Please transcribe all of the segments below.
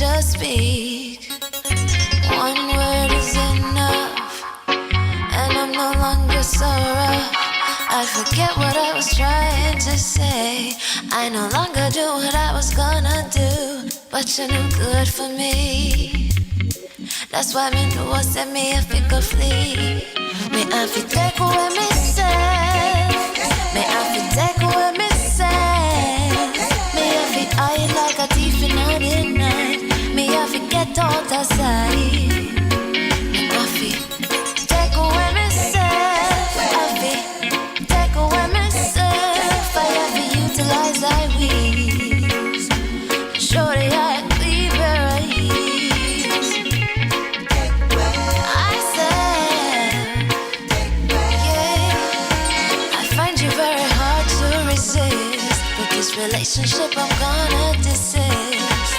just speak. One word is enough, and I'm no longer so rough. I forget what I was trying to say. I no longer do what I was gonna do, but you're no good for me. That's why me know I said me if it could flee. Me have to take away me say. Me have to take away me say. Me have to hide like a thief in the night. Me have to get out of sight. Me have to take away me self. Have to take away me self. I have to utilize I wings. Show the eye clean where I this relationship I'm gonna desist.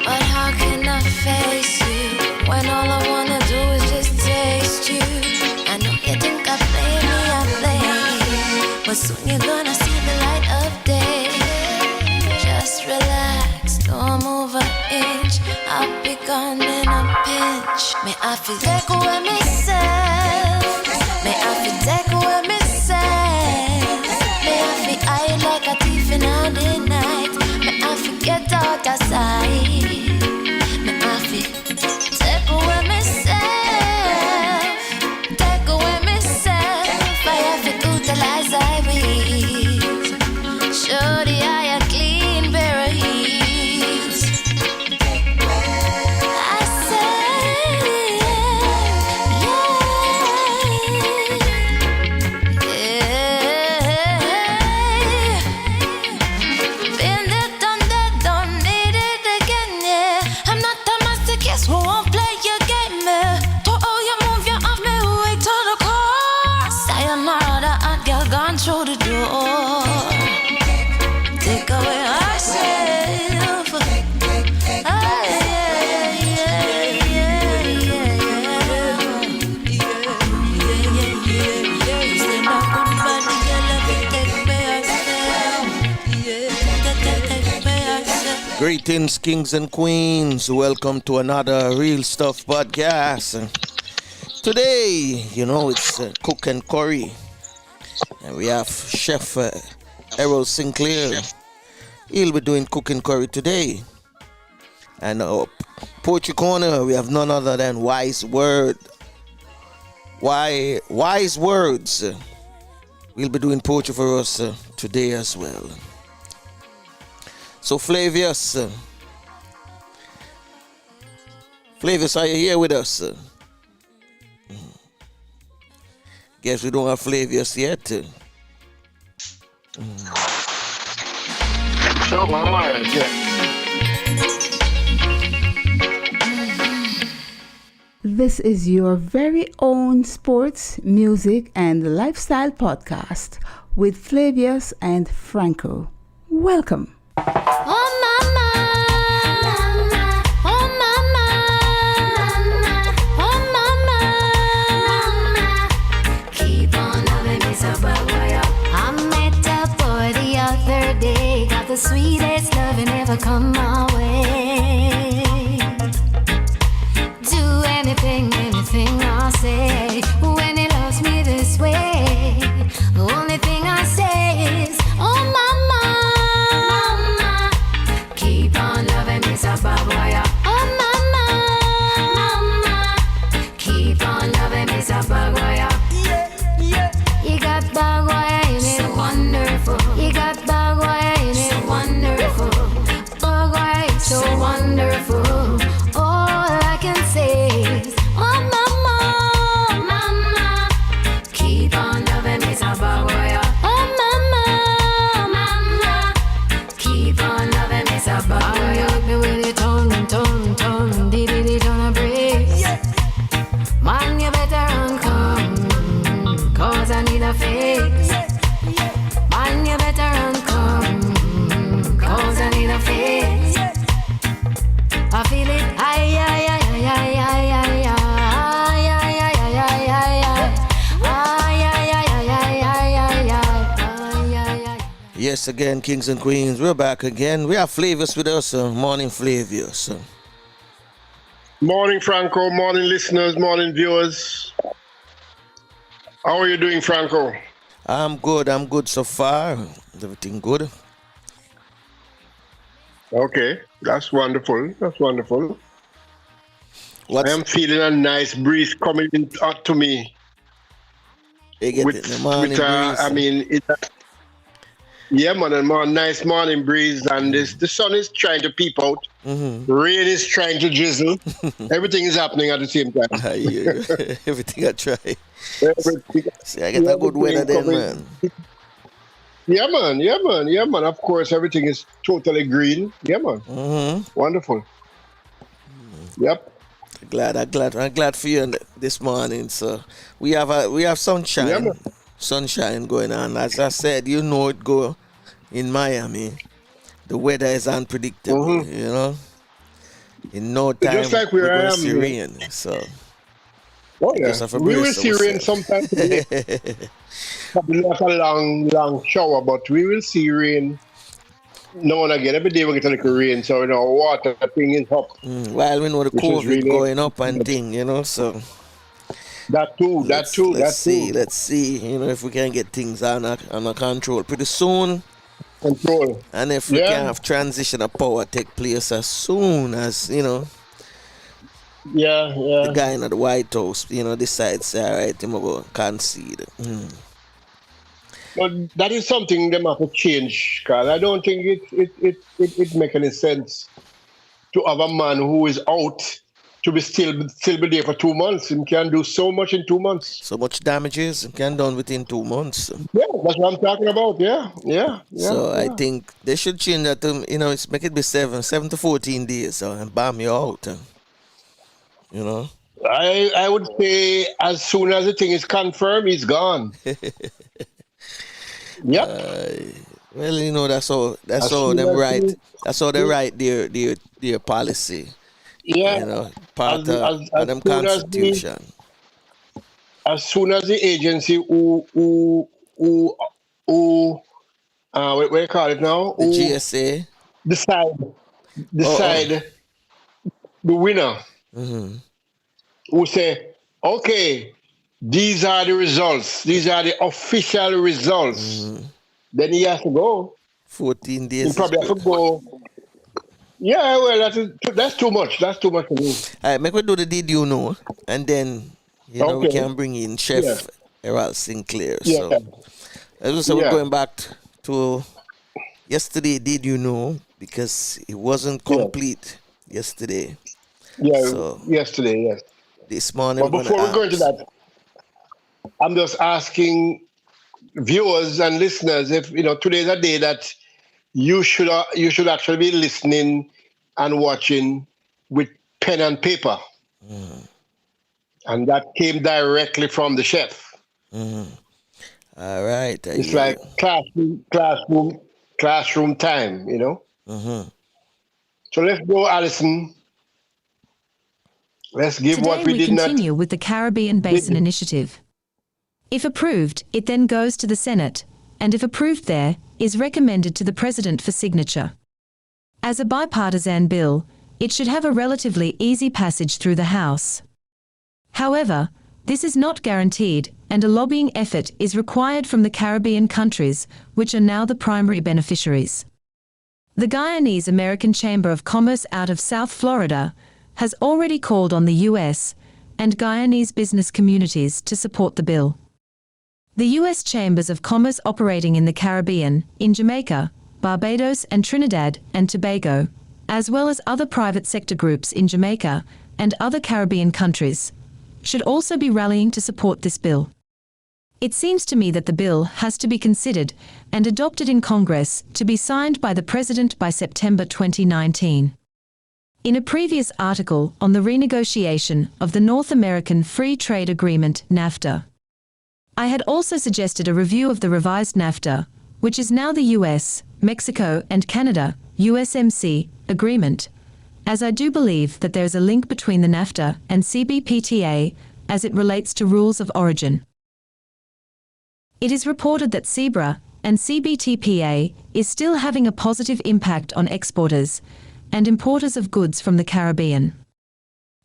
But how can I face you when all I wanna do is just taste you? I know you think I play me, but soon you're gonna see the light of day. Just relax, don't move an inch. I'll be gone in a pinch. May I feel take away myself. May I feel take away myself. May I feel I like a thief in the night. May I forget out of sight. May I feel take away myself. Take away myself. I have to utilize I will. Show the eye a clean pair of heels. I say, been there, done that, don't need it again, yeah. I'm not a masochist who won't play your game, to how you move, you have me way to the core. Sayonara, the hot girl gone through the door. Take away ourselves. Ah, yeah, yeah, yeah, yeah. Say no goodbye, girl, let me take away ourselves. Take away ourselves. Greetings, kings and queens. Welcome to another Real Stuff podcast. Today, it's Cook and Curry. And we have Chef Errol Sinclair. He'll be doing Cook and Curry today. And Poetry Corner, we have none other than Wise Wurdz. Wise Wurdz. We'll be doing poetry for us today as well. So Flavius, are you here with us? Guess we don't have Flavius yet. So my mind, This is your very own sports, music, and lifestyle podcast with Flavius and Franco. Welcome. Oh mama, mama, oh mama, mama, oh mama, mama. Keep on loving me so boy. I met a boy the other day, got the sweetest loving ever come my way. Do anything I say when he loves me this way. The only thing I say is, oh mama, mama, keep on loving me so boy. Oh mama, mama, keep on loving me so boy. You got bad boy in it, so wonderful. You got bad boy in it, so wonderful. Bad boy Yes, again, kings and queens, we're back again. We have Flavius with us, morning Flavius. Morning, Franco. Morning, listeners. Morning, viewers. How are you doing, Franco? I'm good so far. Everything good. Okay, that's wonderful. I am feeling a nice breeze coming in to me. You get it in the morning breeze. Yeah, man, a more nice morning breeze, and the sun is trying to peep out. Mm-hmm. Rain is trying to drizzle. Everything is happening at the same time. I hear you. Everything I try. See, I get a everything good weather then, coming. man. Yeah, man. Of course, everything is totally green. Yeah, man. Mm-hmm. Wonderful. Yep. I'm glad for you this morning. So we have sunshine. Yeah, man. Sunshine going on. As I said, you know it go in Miami. The weather is unpredictable, Mm-hmm. you know. In no time, Just like we're where I going to am. see rain. So Oh, yeah. just have to We will brace see rain ourselves. sometime today. Probably not a long shower, but we will see rain now and again. Every day we get a little rain, so water thing is up. While we know the Which is COVID really going up and good. thing, you know, so That too. let's see, you know, if we can get things under control pretty soon. Control. And if we can have transition of power take place as soon as, you know, Yeah. the guy in the White House, you know, decides, all right, I'm going to concede. But that is something they have to change, Carl. I don't think it make any sense to have a man who is out to be still be there for 2 months. He can do so much in 2 months. So much damages can done within 2 months. Yeah, that's what I'm talking about. Yeah. So I think they should change that to, you know, it's make it be 7 to 14 days and bam you out. You know? I would say as soon as the thing is confirmed, he's gone. Yep. Well, you know, that's how they write their policy. Yeah. You know, part As of them soon as constitution. As soon as the agency who what do you call it now? The GSA. Decide the winner. Mm-hmm. Who say, okay, these are the results. These are the official results. Mm-hmm. Then he has to go. 14 days. He probably has to go. Yeah, well, that's too much. That's too much for me. All right, make we do the did you know, and then we can bring in Chef Errol Sinclair. Yeah. So as we say, we're going back to yesterday. Did you know? Because it wasn't complete yesterday. Yeah, so yesterday, yes. This morning, but before we go into that, I'm just asking viewers and listeners if today's a day that you should actually be listening and watching with pen and paper. And that came directly from the chef. All right. It's like classroom time, So let's go, Alison. Let's give Today what we did not. continue with the Caribbean Basin Initiative. If approved, it then goes to the Senate, and if approved there, is recommended to the President for signature. As a bipartisan bill, it should have a relatively easy passage through the House. However, this is not guaranteed, and a lobbying effort is required from the Caribbean countries, which are now the primary beneficiaries. The Guyanese American Chamber of Commerce out of South Florida has already called on the U.S. and Guyanese business communities to support the bill. The U.S. Chambers of Commerce operating in the Caribbean, in Jamaica, Barbados and Trinidad and Tobago, as well as other private sector groups in Jamaica and other Caribbean countries, should also be rallying to support this bill. It seems to me that the bill has to be considered and adopted in Congress to be signed by the President by September 2019. In a previous article on the renegotiation of the North American Free Trade Agreement, NAFTA, I had also suggested a review of the revised NAFTA, which is now the US, Mexico and Canada, USMC, agreement, as I do believe that there is a link between the NAFTA and CBPTA as it relates to rules of origin. It is reported that CEBRA and CBTPA is still having a positive impact on exporters and importers of goods from the Caribbean.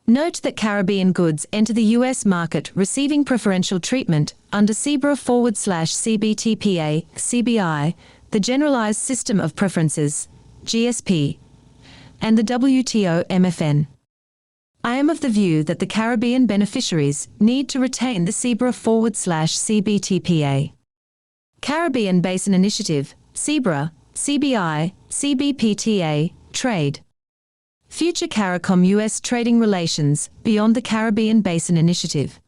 Note that Caribbean goods enter the U.S. market receiving preferential treatment under CBRA/CBTPA, CBI, the Generalized System of Preferences, GSP, and the WTO MFN. I am of the view that the Caribbean beneficiaries need to retain the CBRA/CBTPA. Caribbean Basin Initiative, CBRA, CBI, CBPTA, Trade. Future CARICOM-US trading relations beyond the Caribbean Basin Initiative.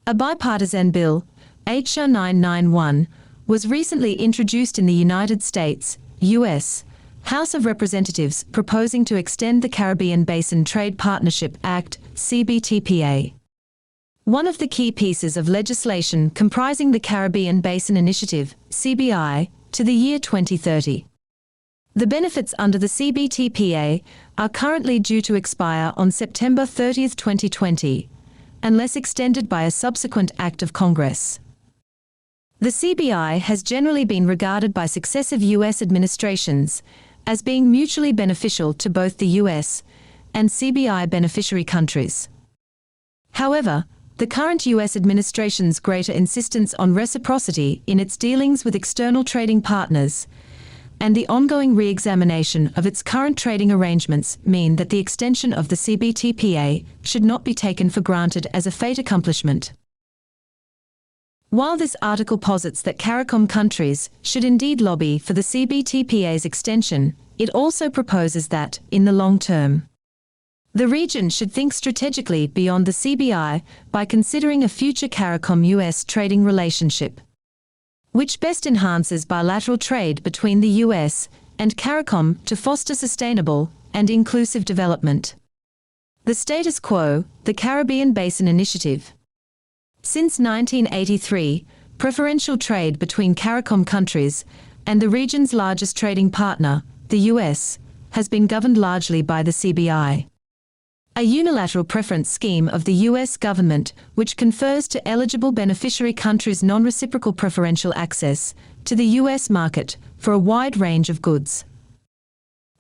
A bipartisan bill, H.R. 991, was recently introduced in the United States, U.S., House of Representatives proposing to extend the Caribbean Basin Trade Partnership Act, CBTPA. One of the key pieces of legislation comprising the Caribbean Basin Initiative, CBI, to the year 2030. The benefits under the CBTPA are currently due to expire on September 30, 2020, unless extended by a subsequent act of Congress. The CBI has generally been regarded by successive U.S. administrations as being mutually beneficial to both the U.S. and CBI beneficiary countries. However, the current U.S. administration's greater insistence on reciprocity in its dealings with external trading partners and the ongoing re-examination of its current trading arrangements mean that the extension of the CBTPA should not be taken for granted as a fait accomplishment. While this article posits that CARICOM countries should indeed lobby for the CBTPA's extension, it also proposes that, in the long term, the region should think strategically beyond the CBI by considering a future CARICOM-US trading relationship, which best enhances bilateral trade between the U.S. and CARICOM to foster sustainable and inclusive development. The status quo, the Caribbean Basin Initiative. Since 1983, preferential trade between CARICOM countries and the region's largest trading partner, the U.S., has been governed largely by the CBI. A unilateral preference scheme of the U.S. government which confers to eligible beneficiary countries non-reciprocal preferential access to the U.S. market for a wide range of goods.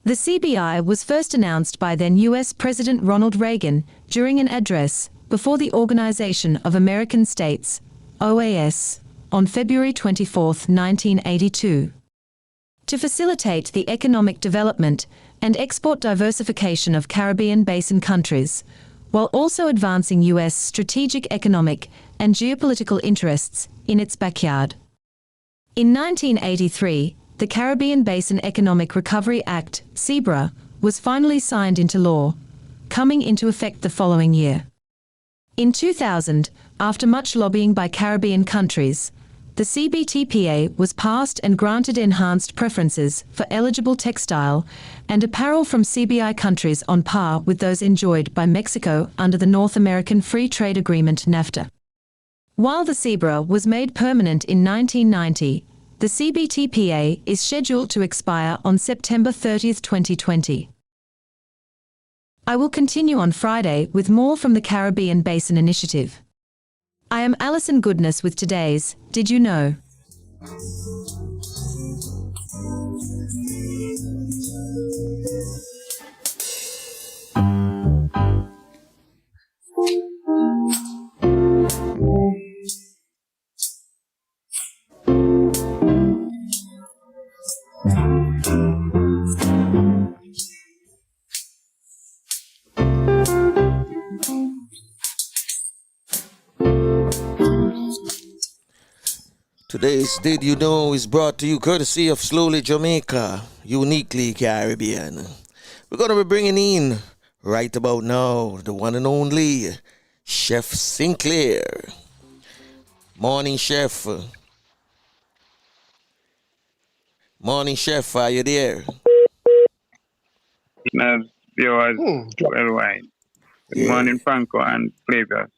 The CBI was first announced by then U.S. President Ronald Reagan during an address before the Organization of American States, OAS, on February 24, 1982. To facilitate the economic development and export diversification of Caribbean Basin countries, while also advancing U.S. strategic economic and geopolitical interests in its backyard. In 1983, the Caribbean Basin Economic Recovery Act, CBRA, was finally signed into law, coming into effect the following year. In 2000, after much lobbying by Caribbean countries, the CBTPA was passed and granted enhanced preferences for eligible textile and apparel from CBI countries on par with those enjoyed by Mexico under the North American Free Trade Agreement NAFTA. While the CBRA was made permanent in 1990, the CBTPA is scheduled to expire on September 30, 2020. I will continue on Friday with more from the Caribbean Basin Initiative. I am Alison Goodness with today's Did You Know? Today's Did You Know is brought to you courtesy of Slowly Jamaica, uniquely Caribbean. We're going to be bringing in, right about now, the one and only Chef Sinclair. Morning, Chef. Morning, Chef. Are you there? Viewers, worldwide. Good morning, Franco and Flavor.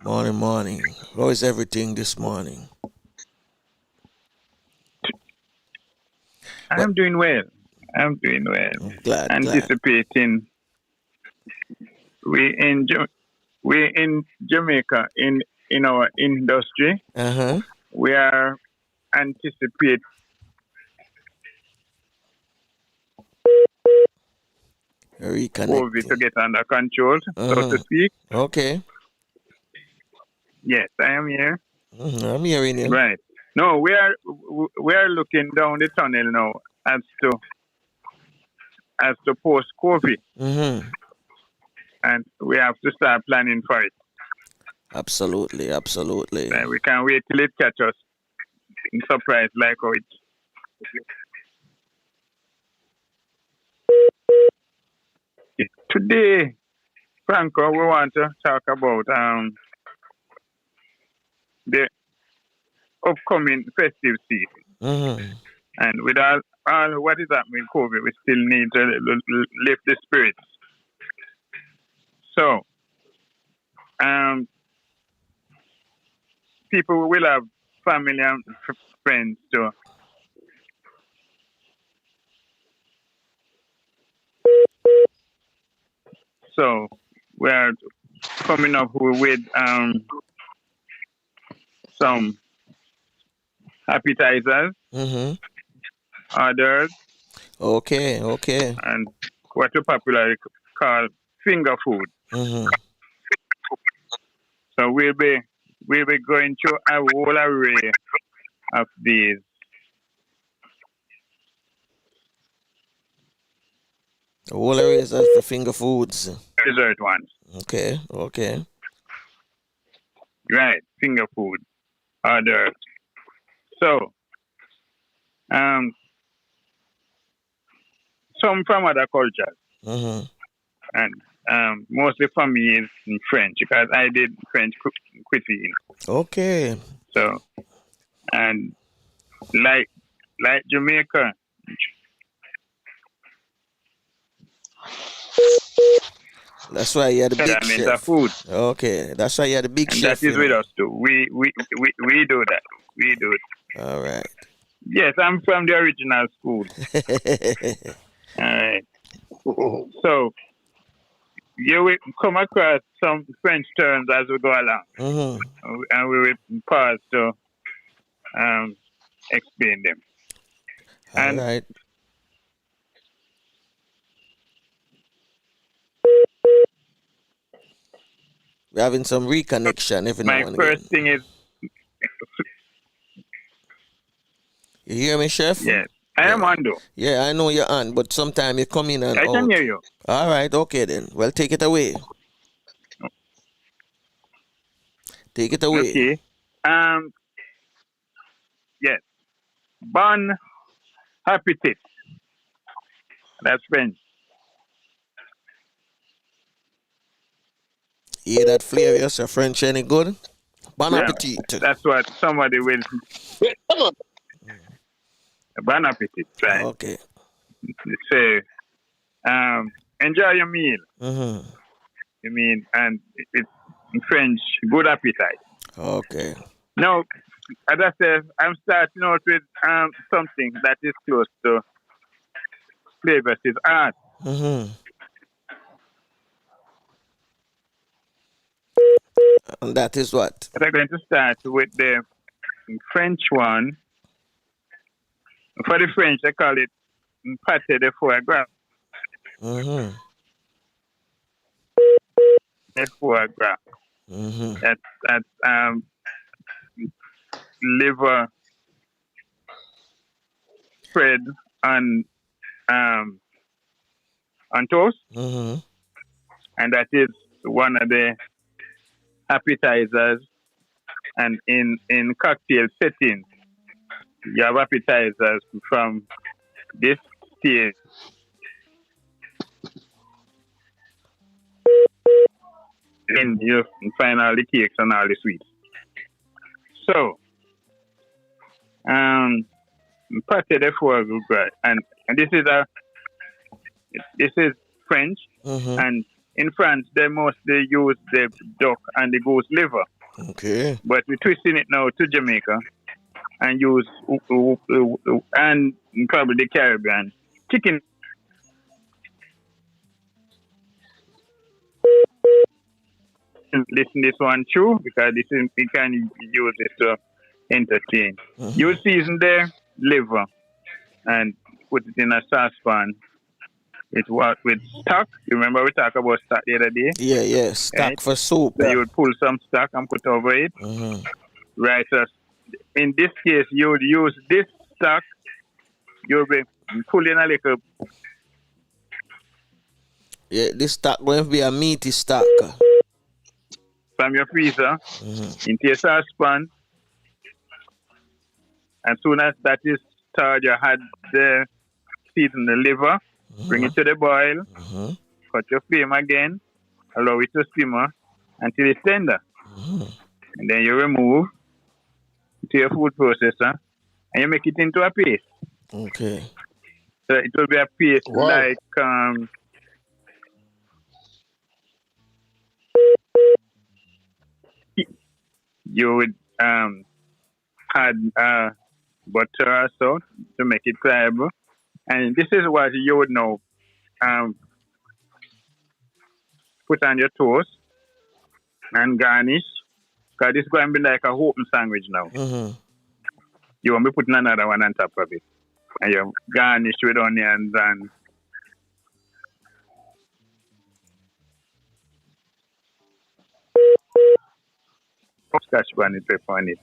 Morning. How is everything this morning? I'm doing well. Glad. Anticipating. We in Jamaica in our industry. Uh-huh. We are anticipating COVID to get under control, so to speak. Okay. Yes, I am here. I'm hearing you. Right. No, we are looking down the tunnel now as to post COVID, and we have to start planning for it. Absolutely. We can't wait till it catches us in surprise like how it. Today, Franco, we want to talk about the upcoming festive season. And with all what is happening with COVID, we still need to lift the spirits. So, people will have family and friends too. So, we are coming up with some appetizers, orders, Okay. and what we popularly call finger food. So we'll be going through a whole array of these. All areas of the finger foods. Dessert ones. Okay. Right, finger food. Orders. So, some from other cultures. And mostly for me is in French, because I did French cuisine. Okay. So, and like Jamaica, that's why you're the big that means chef. food. Okay, that's why you're the big And chef. that is with us too. We do that. We do it. All right. Yes, I'm from the original school. All right. So you will come across some French terms as we go along, and we will pause to explain them. All right. We're having some reconnection every now and again. My first thing is. You hear me, Chef? Yes. I am on though. Yeah, I know you're on, but sometimes you come in and I out. can hear you. All right, okay then. Well, take it away. Take it away. Okay. Yes. Bon appetit. That's French. Hear that flavors? Your French any good? Bon Yeah, appetit. That's what somebody will. Come on. Bon appetit, right? Okay. Say, enjoy your meal. You mean, and it's in French, good appetite. Okay. Now, as I said, I'm starting out with something that is close to flavors is art. And that is what? But I'm going to start with the French one. For the French, they call it pâté de foie gras. De foie gras. That's liver spread on toast, and that is one of the appetizers. And in cocktail settings, you have appetizers from this stage. And you find all the cakes and all the sweets. So, pâté de foie gras, and this is French, and in France they mostly use the duck and the goose liver. Okay. But we're twisting it now to Jamaica and use and probably the Caribbean chicken. Listen this one through, because this is, we can use it to entertain. You season the liver and put it in a saucepan It was with stock. You remember we talked about stock the other day? Yeah. Stock Right? for soup. So you would pull some stock and put over it. Right. So in this case, you would use this stock. You'll be pulling a little. Yeah, this stock going to be a meaty stock. From your freezer into your saucepan. As soon as that is started, you had the season the liver, bring it to the boil, cut your flame again, allow it to simmer until it's tender. And then you remove to your food processor and you make it into a paste. Okay. So it will be a paste like you would add butter or so to make it pliable. And this is what you would know. Put on your toast and garnish. Because this is going to be like a open sandwich now. You won't be putting another one on top of it. And you garnish with onions and scotch bonnet pepper on it.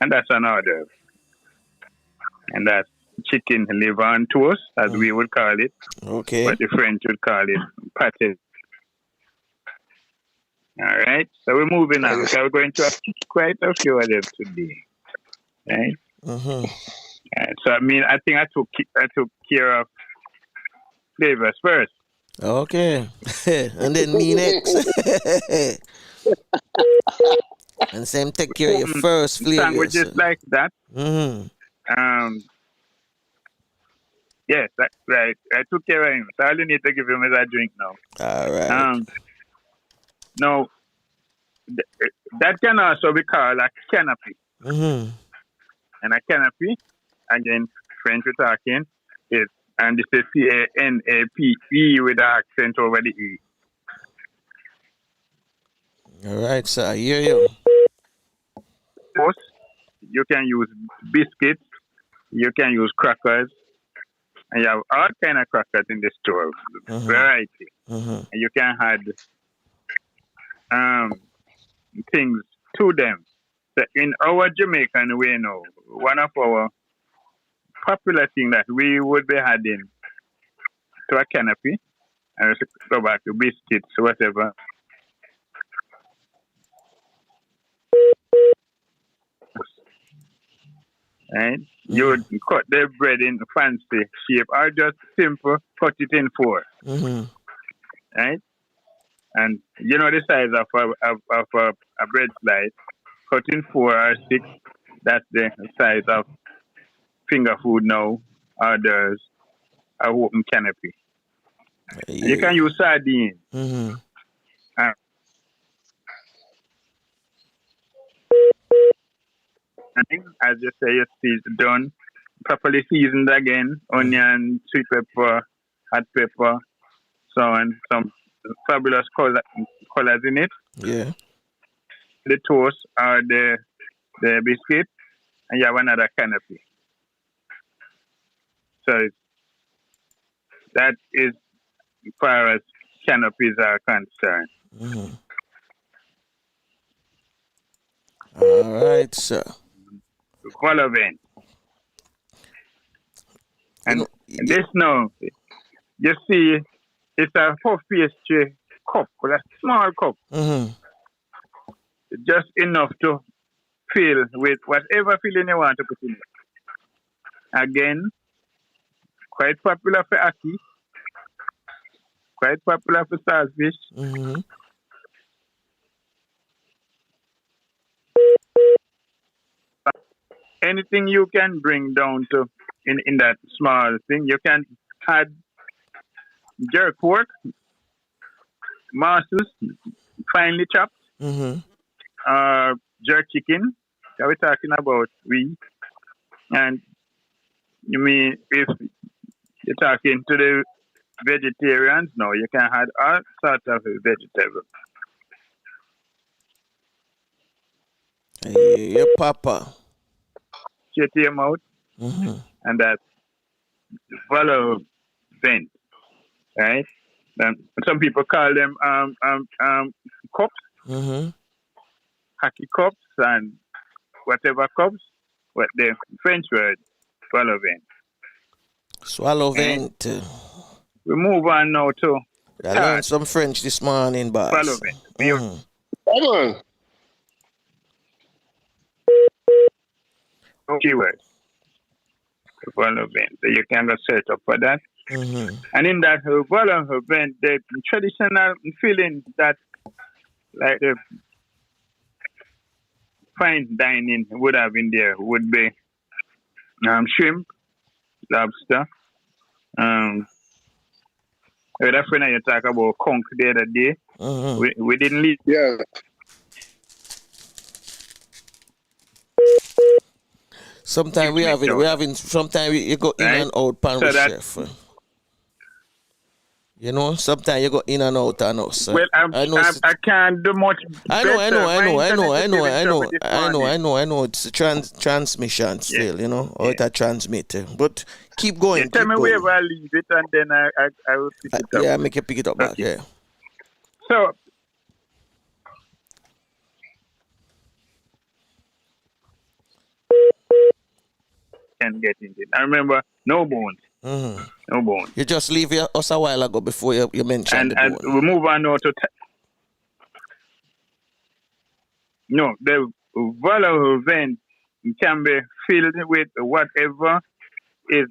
And that's an order. And that's chicken liver on toast, as we would call it. Okay. But the French would call it pâté. All right. So we're moving on. So we're going to have quite a few of them today. Right? So I think I took care of flavors first. Okay. And then me next. And same take care of your first flavors. Sandwiches like that. Yes, that's right. I took care of him. So all you need to give him is a drink now. All right. Now, that can also be called a canopy. And a canopy, again, French we're talking, and this is C-A-N-A-P-E with the accent over the E. All right, so I hear you. Toast, you can use biscuits, you can use crackers, and you have all kind of crackers in the store, variety. And you can add things to them. So in our Jamaican way now, one of our popular things that we would be adding to a canopy, and let's go back to biscuits, whatever. Right? You would cut the bread in fancy shape or just simple, cut it in four. Right? And you know the size of a bread slice, cut in 4 or 6, that's the size of finger food now, or there's a open canopy. Yeah. You can use sardine. And as you say, your seeds done, properly seasoned again, onion, sweet pepper, hot pepper, so on, some fabulous colors in it. Yeah. The toast or the biscuit, and you have another canopy. So that is as far as canopies are concerned. All right, sir. Following. And this now, you see, it's a puff pastry cup, with a small cup. Just enough to fill with whatever filling you want to put in it. Again, quite popular for ackee, quite popular for saltfish. Anything you can bring down to in that small thing, you can add jerk pork, morsels, finely chopped, jerk chicken that we're talking about, and you mean if you're talking to the vegetarians, no, you can add all sorts of vegetables. Yeah, Papa. Shut your mouth, and that's follow vent. right? Some people call them cups, Mm-hmm. hockey cups, and whatever cups. But the French word, swallow vent. Swallow Right? vent. We move on now to I third, learned some French this morning, swallow boss. vent. Mm-hmm. Come on. Keyword, swallow vent. So you can go search up for that. Mm-hmm. And in that swallow vent, the traditional feeling that like the fine dining would have in there would be shrimp, lobster. That's when you talk about conch the other day. Mm-hmm. We didn't leave. Yeah. Sometimes sometimes you go in Right? and out pan So with that- chef. You know, sometimes you go in and out and us. Well, I can't do much. I better. know. It's a transmission still, you know, or it's a transmitter. But keep going. Yeah, tell keep me going. wherever I leave it, and then I will pick it up. Yeah, make you pick it up back. Okay. Yeah. So, can get into it. I remember no bones. Mm-hmm. No bones. You just leave us a while ago before you mentioned And the bone. we move on now to no, the volatile vent can be filled with whatever is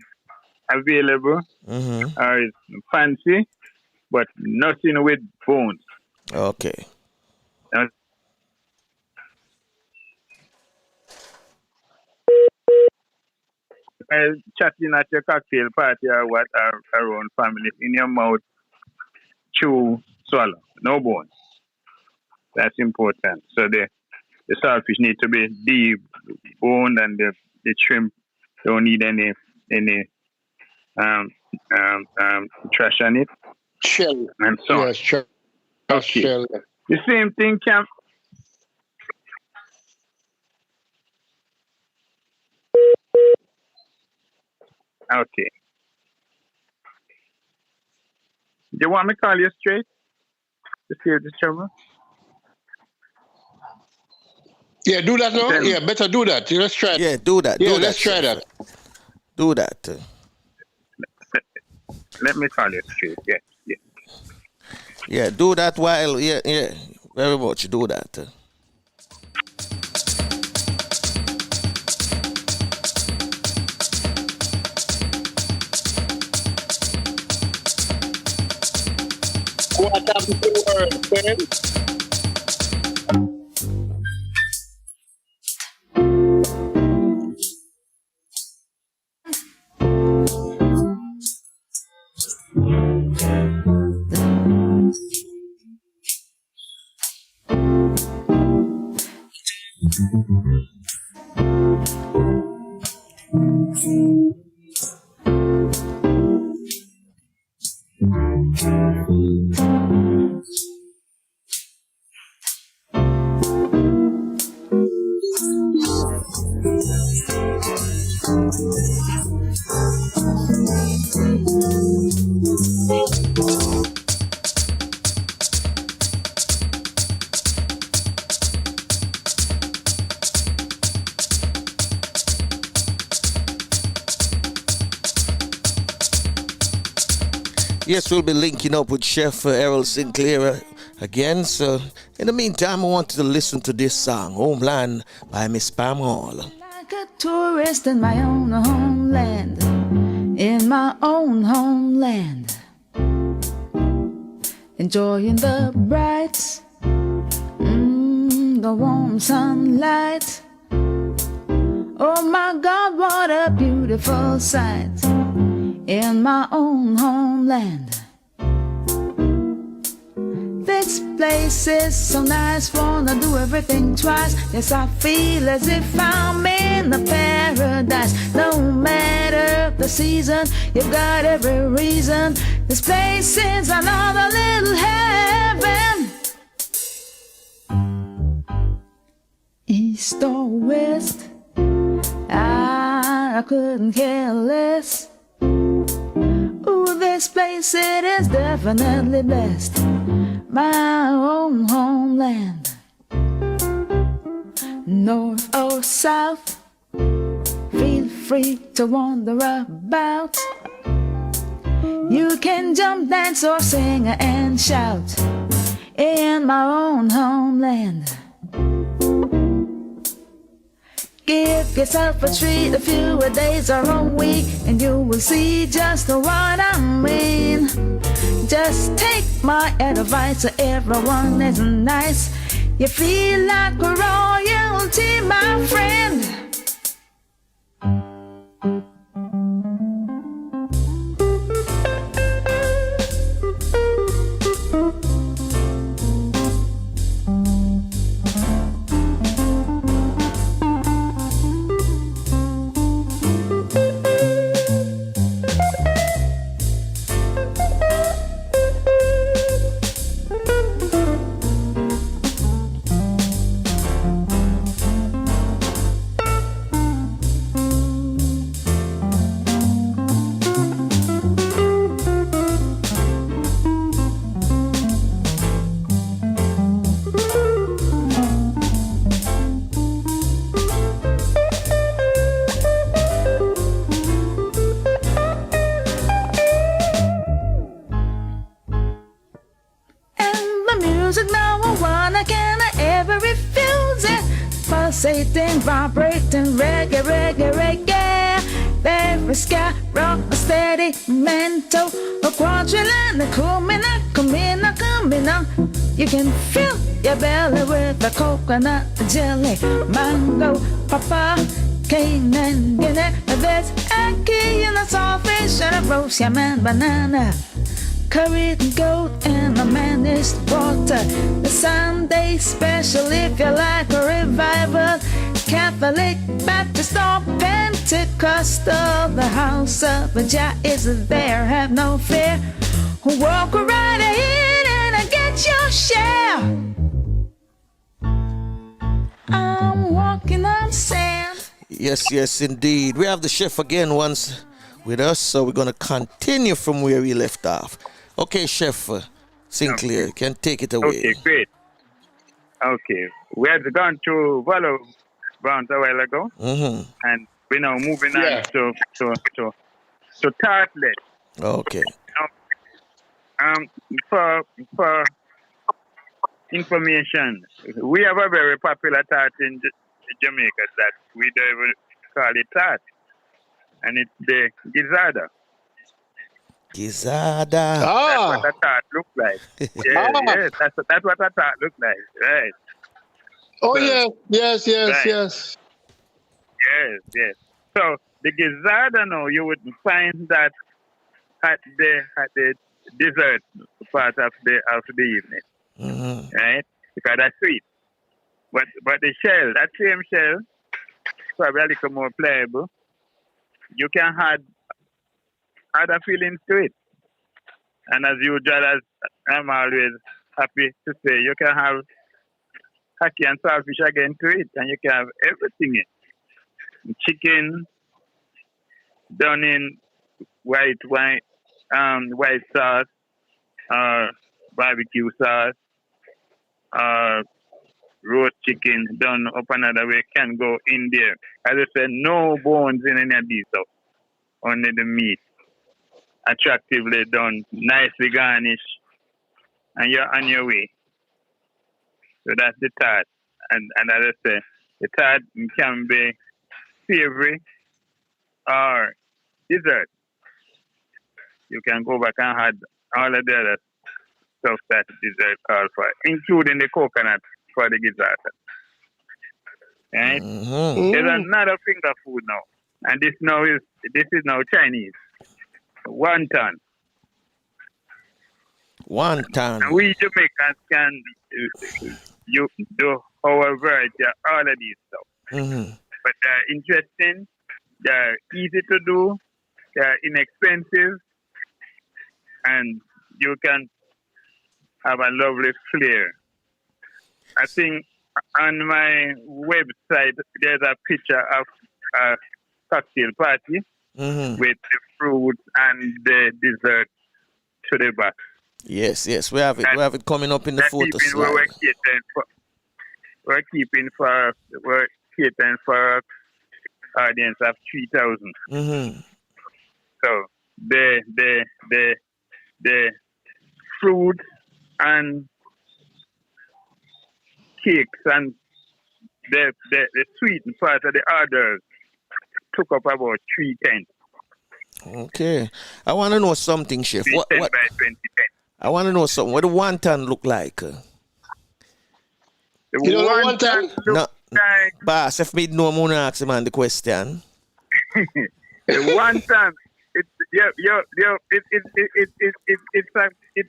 available Mm-hmm. or is fancy, but nothing with bones. Okay. Chatting at your cocktail party or what around family, in your mouth, chew, swallow, no bones. That's important. So the saltfish need to be deboned, and the shrimp don't need any trash on it, Shell. and so on. Yes, shell. Okay. Shell. The same thing can. Okay. Do you want me to call you straight to save the trouble? Yeah, do that now. Then- Yeah, better do that. Let's try it. Yeah, do that. Yeah, do let's that, try chef. that. Do that. Let me call you straight. Yes. Yes. Yeah, do that while. Yeah. Very much. Do that. What happened to the word, friend? Yes, we'll be linking up with Chef Errol Sinclair again. So, in the meantime, I want you to listen to this song, Homeland by Miss Pam Hall. Like a tourist in my own homeland, in my own homeland, enjoying the bright, the warm sunlight. Oh my God, what a beautiful sight in my own homeland. This place is so nice, wanna do everything twice. Yes, I feel as if I'm in a paradise. No matter the season, you've got every reason. This place is another little heaven. East or west, I couldn't care less. Ooh, this place place, it is definitely blessed. My own homeland. North or south, feel free to wander about. You can jump, dance, or sing and shout in my own homeland. Give yourself a treat, a few days or a week, and you will see just what I mean. Just take my advice, so everyone is nice. You feel like royalty, my friend. Pulsating, vibrating, reggae, reggae, reggae. Very sky, rock, a steady mental, a quadrillion, a kumina, kumina, kumina. You can fill your belly with a coconut jelly, mango, papa, cane and guinea. There's ackee and a saltfish and a roast yam and banana. Curried goat and a managed water. The Sunday special if you like a revival. Catholic, Baptist or Pentecostal. The house of Jah is there, have no fear. Walk right ahead and get your share. I'm walking on sand. Yes, yes, indeed. We have the chef again once with us, so we're going to continue from where we left off. Okay, Chef Sinclair, you can take it away. Okay, great. Okay, we had gone to Valor Browns a while ago, and we're now moving on to tartlet. Okay. For information, we have a very popular tart in Jamaica that we don't even call it tart, and it's the gizzarda. Gizzarda. That's what a tart looks like. Yes, that's what a tart looks like, right? Oh, So, yes. right. Yes. So the gizzarda now you would find that at the dessert part of the evening, right? Because that's sweet. But the shell, that same shell, probably a little more pliable. You can add other feelings to it. And as usual, as I'm always happy to say, you can have hockey and saltfish again to it, and you can have everything in. Chicken done in white sauce, barbecue sauce, roast chicken done up another way can go in there. As I said, no bones in any of these stuff. Only the meat. Attractively done, nicely garnished, and you're on your way. So that's the tart. And as I say, the tart can be savory or dessert. You can go back and add all of the other stuff that dessert calls for, including the coconut for the gizzarda. Right? There's another finger food now, and this is now Chinese. Wonton. Wonton. And we Jamaicans can do our variety of all of these stuff. But they're interesting, they're easy to do, they're inexpensive, and you can have a lovely flair. I think on my website there's a picture of a cocktail party with the fruits and the dessert to the back. Yes, we have it. We have it coming up in the photo slide. We're catering for audience of 3,000. Mm-hmm. So the fruit and cakes and the sweet part of the orders took up about 310. Okay. I want to know something, Chef. 310 What, by 2010. I want to know something. What the wonton look like? The You know the wonton wonton? No. look like Boss, if me know, I'm going to ask him the question. the wonton. It's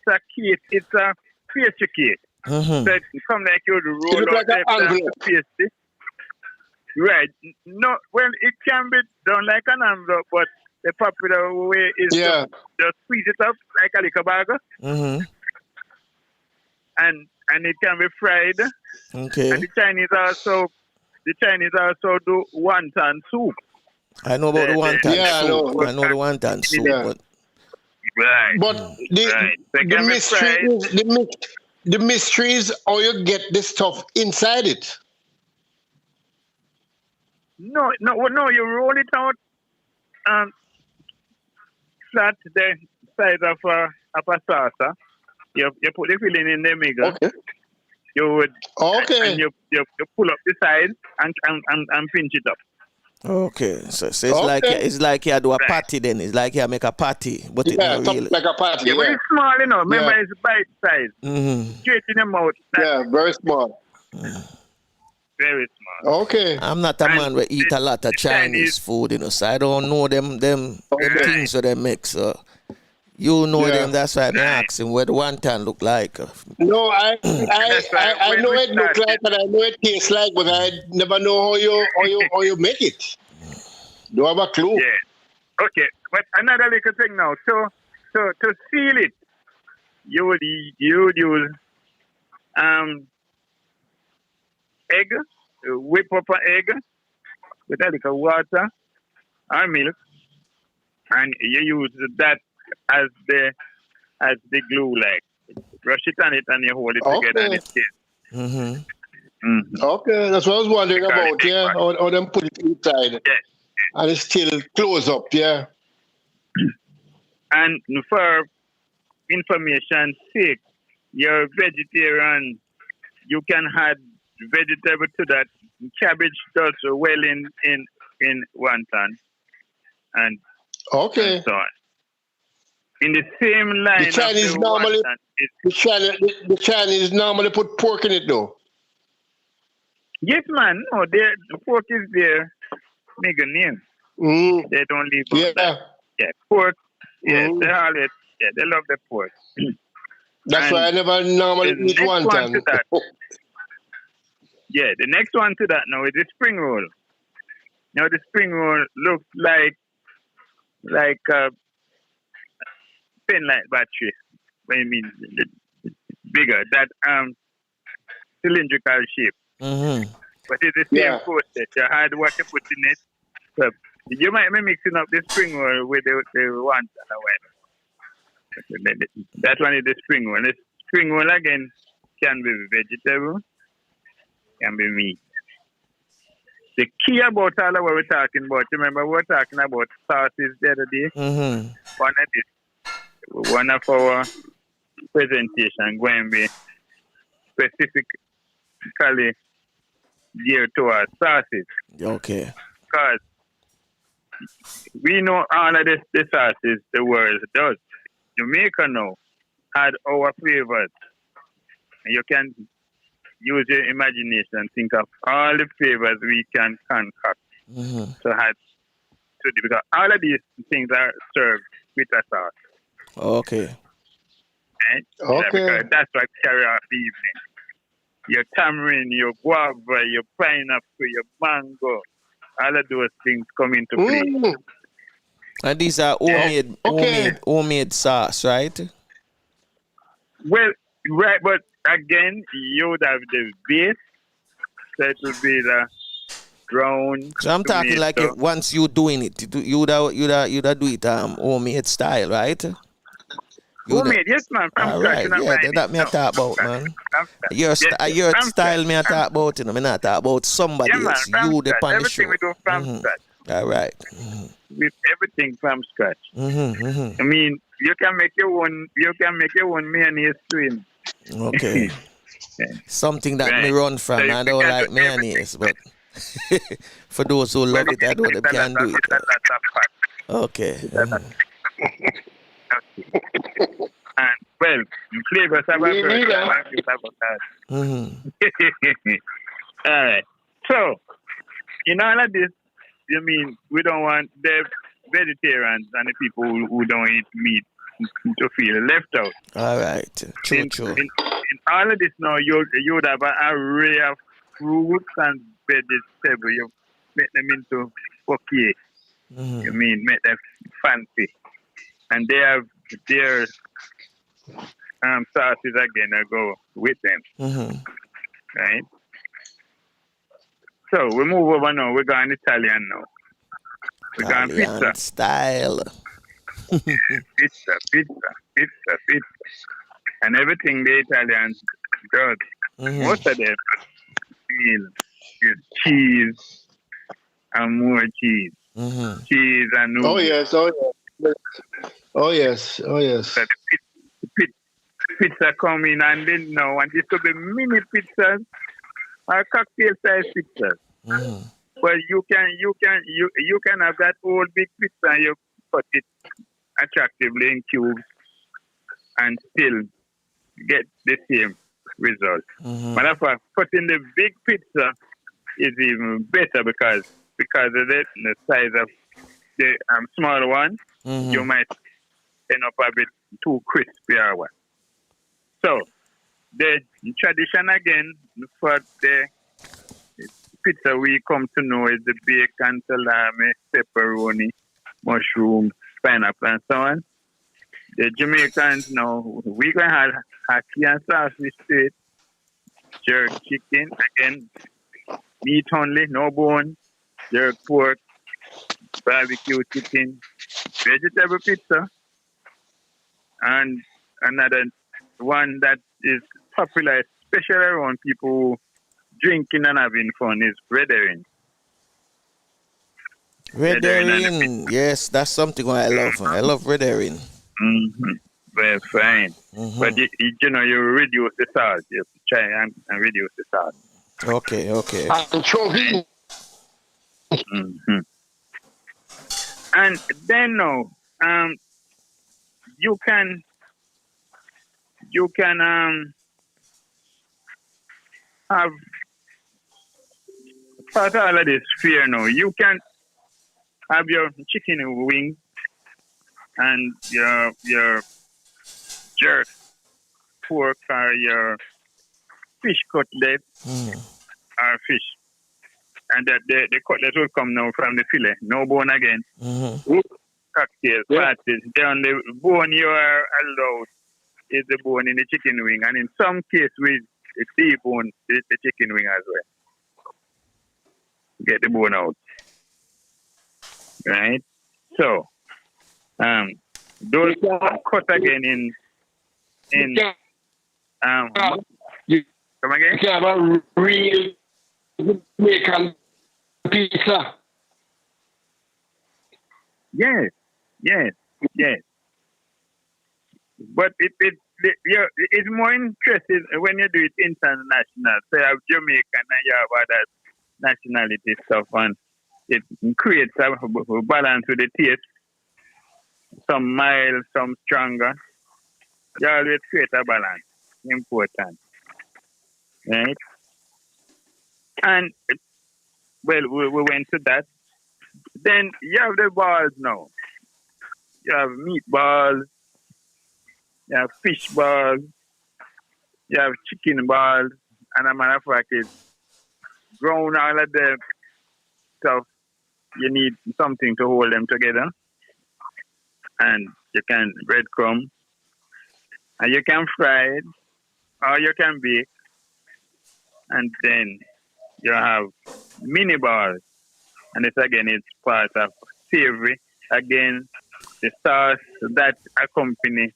a cake. It's a pastry cake. Mm-hmm. So it come like you roll look out like an the envelope. pastry. Right. No, well, it can be done like an envelope, but the popular way is Yeah. to just squeeze it up like a liquor bag, Mm-hmm. and it can be fried. Okay. And the Chinese also do wonton soup. I know about the wonton Yeah, I soup. know. I know the wonton soup, Yeah. but Right. But Right. They the can be mystery fried. is the mystery is how you get this stuff inside it. No, you roll it out flat the size of a salsa. You put the filling in the middle. Okay. You would Okay. and you pull up the side and pinch it up. okay. So it's Okay. like you do a Right. patty then. It's like you make a patty, but Yeah, it's not something really. like a party. Yeah, but Yeah, it's small, Remember, Yeah. it's bite size. Mm-hmm. Straight in the mouth. That's yeah, very small. very small. Okay. I'm not a And man who eat a lot of the Chinese food, so I don't know them Okay. things that they make. So you know Yeah. them. That's why I'm asking what the wonton look like. No, I That's right. When know we it look started- like and I know it tastes like, but I never know how you make it. Don't have a clue. Yeah. Okay. But another little thing now. So to seal it, you would use egg, whip up an egg with a little water or milk, and you use that as the glue, like brush it on it and you hold it together and Okay. it stays. Mm-hmm. Okay, that's what I was wondering about. Yeah, how them put it inside Yeah. and it's still close up. Yeah. And for information's sake, you're vegetarian, you can add vegetable to that. Cabbage does well in wonton and Okay. so on. In the same line The Chinese of the normally wonton, it's, the Chinese normally put pork in it though. yes, man. No, the pork is their nigger name. Mm. They don't leave Yeah. out that. Yeah, pork. Yes, Mm. they love the pork. That's And why I never normally the eat next one wonton. to that. Yeah, the next one to that now is the spring roll. Now the spring roll looks like a pen light battery. I mean, bigger, that cylindrical shape. Mm-hmm. But it's the same Yeah. process. You had what you put in it. So you might be mixing up the spring roll with the wonton or whatever. That one is the spring roll. The spring roll again can be vegetable, can be meat. The key about all of what we're talking about, remember we were talking about sauces the other day? Mm-hmm. One of our presentation going to be specifically geared towards sauces. Okay. Because we know all of the sauces the world does. Jamaica now had our flavors. And you can use your imagination, think of all the flavors we can concoct Mm-hmm. to add to the, because all of these things are served with a sauce. Okay. Right? Okay. Yeah, because that's what carry out the evening. Your tamarind, your guava, your pineapple, your mango, all of those things come into play. Mm. And these are homemade sauce, right? Well, right, but again, you would have the base, that would be the brown. So I'm talking like tomato. if once you doing it, you would do it homemade style, right? Homemade, yes, man. From All scratch. right, You're not yeah, buying that it. me I No, talk from about, scratch. man. From scratch. Your, Yes, yes, your from style scratch. me I talk about, you know. Me not talk about somebody Yeah, man. else. From You the scratch. on the Everything show. we do from scratch. All right. With everything from scratch. Mm-hmm. I mean, you can make your own mayonnaise too. Okay. Something that me Right. run So from. I you don't can do like mayonnaise, but for those who well, love it, I know them can do it. it's a lot of fat. Okay. It's a lot. And well, flavors have a Me bird. neither. All right. So, in all of this, you mean we don't want the vegetarians and the people who don't eat meat to feel left out. All right. True. In all of this now, you would have an array of fruits and vegetables. You make them into okay. You mean make them fancy. And they have their sauces again that go with them. Right? So we move over now. We're going Italian now. We're going Italian pizza. style. Pizza. And everything the Italians do. Most of them feel is cheese and more cheese. Cheese and noodles. Oh yes. So the pizza come in and then now, and this could be mini pizzas or cocktail size pizzas. But you can have that old big pizza and you cut it attractively in cubes and still get the same result. Matter of fact, cutting the big pizza is even better because of the size of the small one, you might end up a bit too crispy or what. So the tradition again for the pizza we come to know is the bacon, salami, pepperoni, mushroom, pineapple, and so on. The Jamaicans now, we can have ackee and sausage straight, jerk chicken, again, meat only, no bone, jerk pork, barbecue chicken, vegetable pizza, and another one that is popular, especially around people who drinking and having fun, is red herring. Red herring. Yes, that's something I love. I love red herring. Well, fine. But you reduce the salt. You try and reduce the salt. Okay. Anchovy. And then now, you can have part of all of this fear now. You can have your chicken wing and your jerk pork or your fish cutlet or fish. And that the cutlet will come now from the fillet, no bone again. Cocktails, parties. The only bone you are allowed is the bone in the chicken wing, and in some case we debone the chicken wing as well. Get the bone out, right? So, those cut again in come again. You can have a real Jamaican pizza. Yes. But it's more interesting when you do it international. So you have Jamaican and you have other nationality stuff, and it creates a balance with the taste. Some mild, some stronger. You always create a balance. Important. Right? And, well, we went to that. Then you have the balls now. You have meatballs. You have fish balls. You have chicken balls. And a matter of fact, it's ground all of the stuff. You need something to hold them together. And you can breadcrumb. And you can fry it. Or you can bake. And then you have mini balls. And this again is part of savory. Again, the sauce that accompany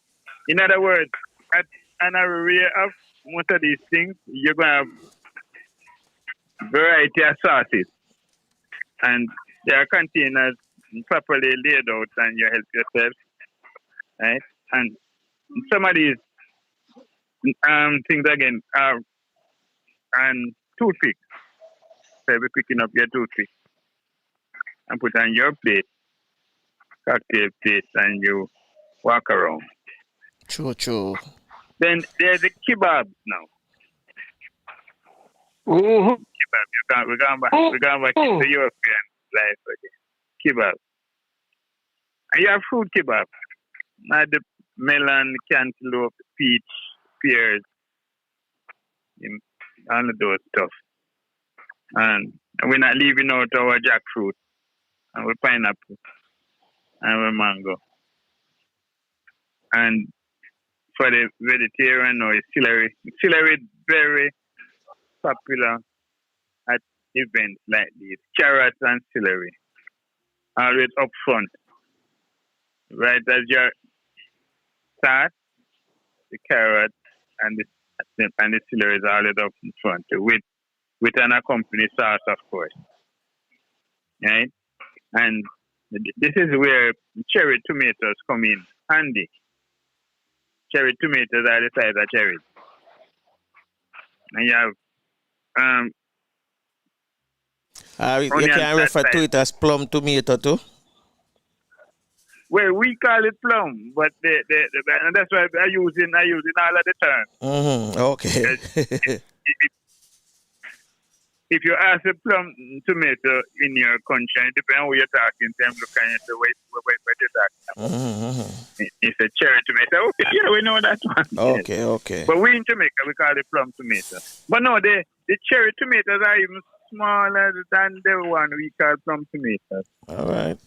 In other words, at an array of most of these things, you're going to have variety of sauces. And there are containers properly laid out and you help yourself, right? And some of these things again are and toothpick. So you're picking up your toothpick and put on your plate, cocktail plate, and you walk around. True. Then there's the kebabs now. Mm-hmm. Kebab. We're going back to European life again. Kebab. And you have fruit kebab. Not the melon, cantaloupe, peach, pears, all of those stuff. And we're not leaving out our jackfruit and our pineapple and our mango. And for the vegetarian or celery. Celery is very popular at events like these. Carrots and celery. Always up front. Right as you start, the carrot and the celery is always up in front with an accompanying sauce, of course. Right? And this is where cherry tomatoes come in handy. Cherry tomatoes are the size of cherries. And you have you can refer to it as plum tomato too? Well, we call it plum, but and that's why I use it all of the time. Mm-hmm. Okay. If you ask a plum tomato in your country, it depends on who you're talking to, look and you say, wait, what you're talking about. Mm-hmm. It's a cherry tomato. Okay, yeah, we know that one. Okay. But we in Jamaica, we call it plum tomato. But no, the cherry tomatoes are even smaller than the one we call plum tomatoes. All right.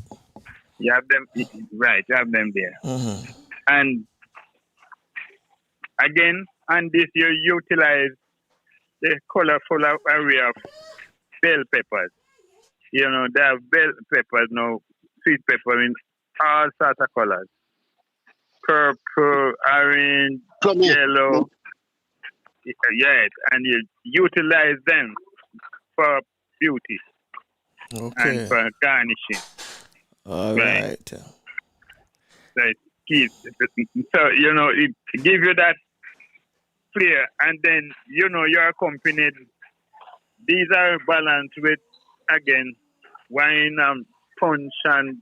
You have them, right, you have them there. Mm-hmm. And again, on this, you utilize the colorful array of bell peppers. You know, they have bell peppers now, sweet pepper in all sorts of colors. Purple, orange, yellow. Yes, and you utilize them for beauty and for garnishing. All right. So it keeps, so, you know, it gives you that flair, and then, you know, you're accompanied. These are balanced with, again, wine and punch and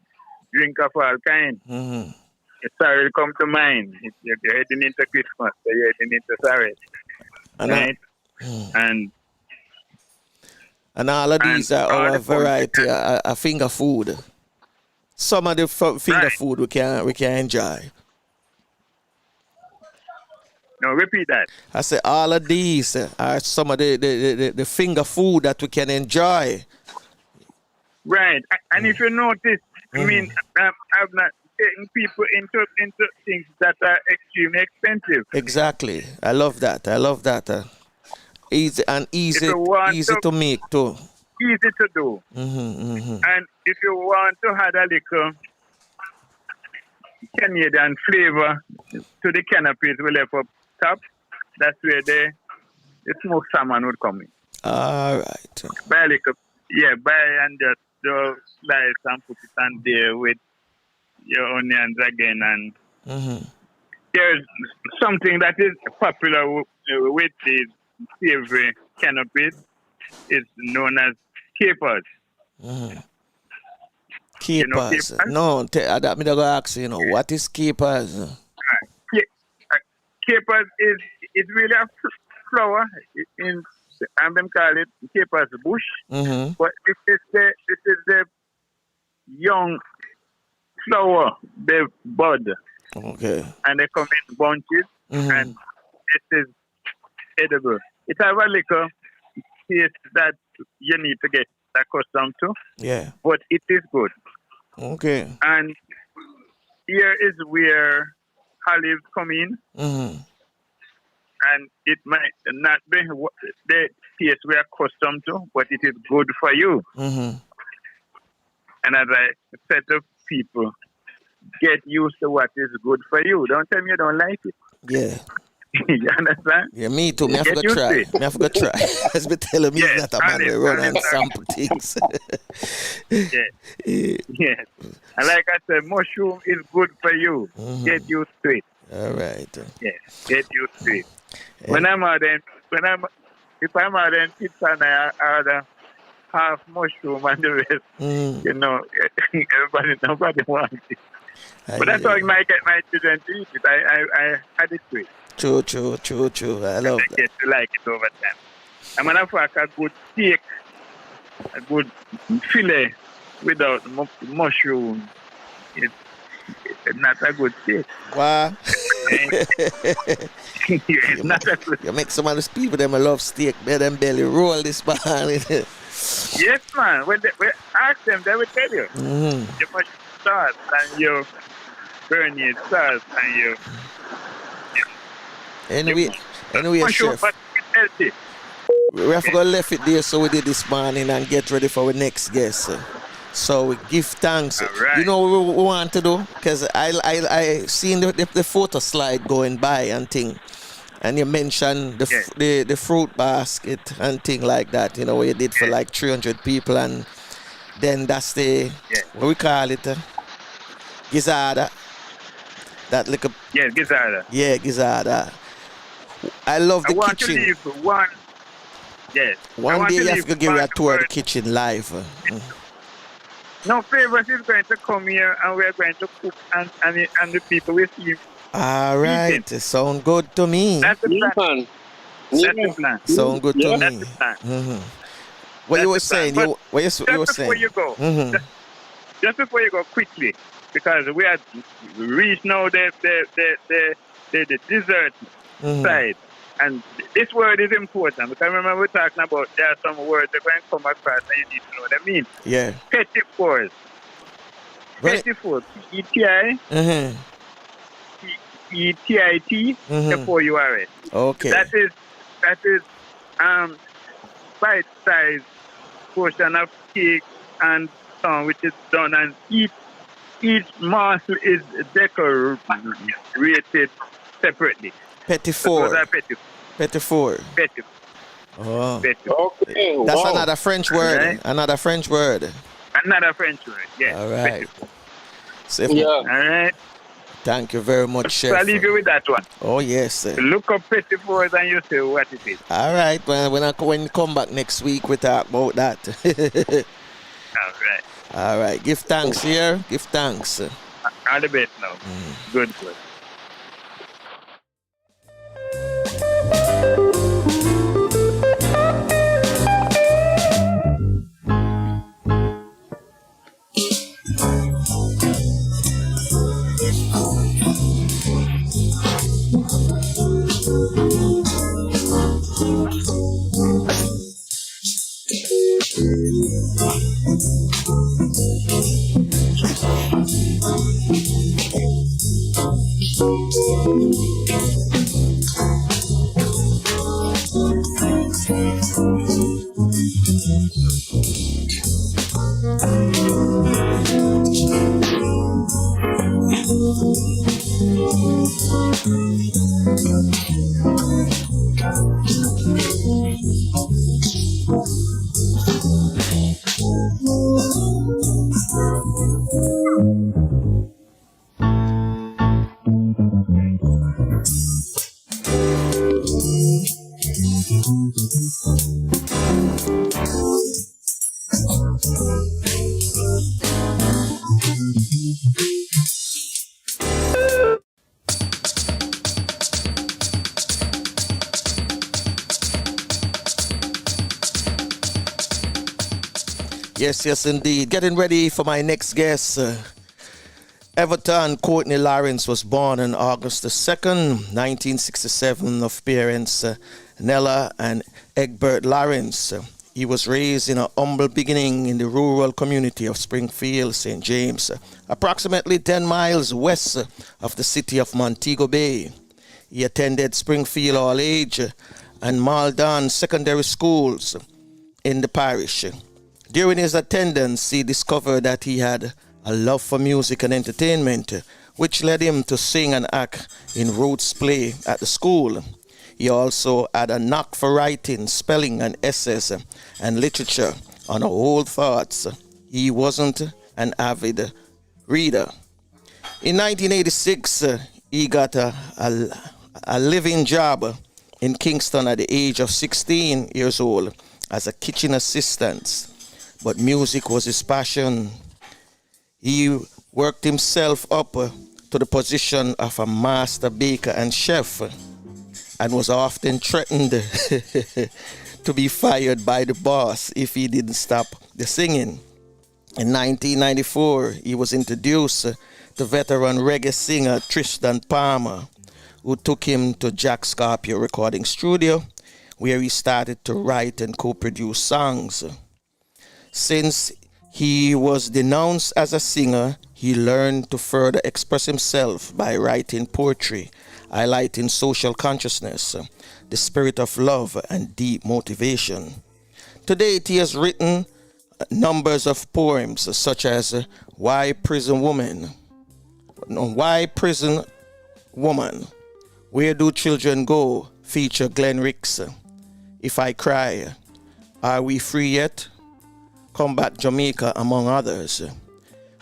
drink of all kind. Mm-hmm. Sorry, come to mind. You're heading into Christmas, so you're heading into sorry. Right? And all of these are our variety of finger food. Some of the finger food we can enjoy. No, repeat that. I say all of these are some of the finger food that we can enjoy. Right. And if you notice, I mean, I'm not taking people into things that are extremely expensive. Exactly. I love that. Easy to make too. Easy to do. Mm-hmm. And if you want to add a little Canadian flavor to the canopies we left up top, that's where the smoked salmon would come in. All right. Buy and just slice and put it on there with your onions again. And there's something that is popular with these savory canopies. It's known as capers. Mm-hmm. Capers? You know capers? No, that me going to ask you, what is capers? Capers is really a flower and them call it capers bush. Mm-hmm. But this is the young flower, the bud. Okay. And they come in bunches, and this is edible. It has a little taste that you need to get accustomed to. Yeah. But it is good. Okay. And here is where olives come in. Mm-hmm. And it might not be the taste we're accustomed to, but it is good for you. Mm-hmm. And as I said to people, get used to what is good for you. Don't tell me you don't like it. Yeah. You understand? Yeah, me too. Me have Get to used try. to it. Me have to try. As me tell him, he's Yes, not a man who run and honest. sample things. Yes. And like I said, mushroom is good for you. Get used to it. All right. Yes, get used to it. When I'm out there, if I'm out there in pizza and I order half mushroom and the rest, you know, nobody wants it. But that's how I might get my children to eat it. I add it to it. True. I love I that. get to like it over time. And matter of fact, a good steak, a good fillet without mushroom, it's not a good steak. Wow. It's not a good. You make some of those people them love steak better than belly roll this man. Yes, man. When ask them, they will tell you. You must sauce and you burn your sauce and you. Anyway, mushroom, chef. but it's healthy. We have to go left it there so we did this morning and get ready for our next guest. So we give thanks. All right. You know what we want to do? Because I seen the photo slide going by and thing. And you mentioned the fruit basket and thing like that, you know, what you did for like 300 people. And then that's the, what we call it, gizzarda. That little... Yes, gizzarda. Yeah, gizzarda. I love the I want kitchen. to leave one. Yes. One day you have to give me a tour of the kitchen live. No, Favors is going to come here and we're going to cook and the people will see. All right. Sound good to me. That's the plan. That's the plan. Sound good to That's me. the plan. What you were That's the plan. saying? But You were Just saying? before you go, just before you go quickly, because we have reached now the dessert side. And this word is important because remember we're talking about there are some words that are going to come across and you need to know what I mean. Yeah. Petit fours. Right. Petit fours. E-T-I. E-T-I-T. F-O-U-R-S. Okay. That is bite-sized portion of cake and which is done, and each morsel is decorated separately. Petit Those four. are petit. Petit four. Petit. Oh. Petit. Okay. That's wow. another French word. Right. Another French word. Another French word. Yes. All right. Petit. So All right. thank you very much, So chef. I'll leave you with that one. Oh yes. Look up petit fours and you see what it is. All right. When you come back next week, we talk about that. All right. All right. Give thanks here. Give thanks. All the best now. Good. Yes, indeed. Getting ready for my next guest. Everton Courtney Lawrence was born on August the 2nd, 1967, of parents Nella and Egbert Lawrence. He was raised in a humble beginning in the rural community of Springfield, St. James, approximately 10 miles west of the city of Montego Bay. He attended Springfield All-Age and Maldon secondary schools in the parish. During his attendance, he discovered that he had a love for music and entertainment, which led him to sing and act in Wurdz play at the school. He also had a knack for writing, spelling, and essays and literature. On a whole thoughts, he wasn't an avid reader. In 1986, he got a living job in Kingston at the age of 16 years old as a kitchen assistant. But music was his passion. He worked himself up to the position of a master baker and chef, and was often threatened to be fired by the boss if he didn't stop the singing. In 1994, he was introduced to veteran reggae singer Tristan Palmer, who took him to Jack Scorpio recording studio, where he started to write and co-produce songs. Since he was denounced as a singer, he learned to further express himself by writing poetry, highlighting social consciousness, the spirit of love, and deep motivation. To date, he has written numbers of poems such as Why Prison Woman, Where Do Children Go, feature Glenn Ricks, If I Cry, Are We Free Yet, Come Back Jamaica, among others.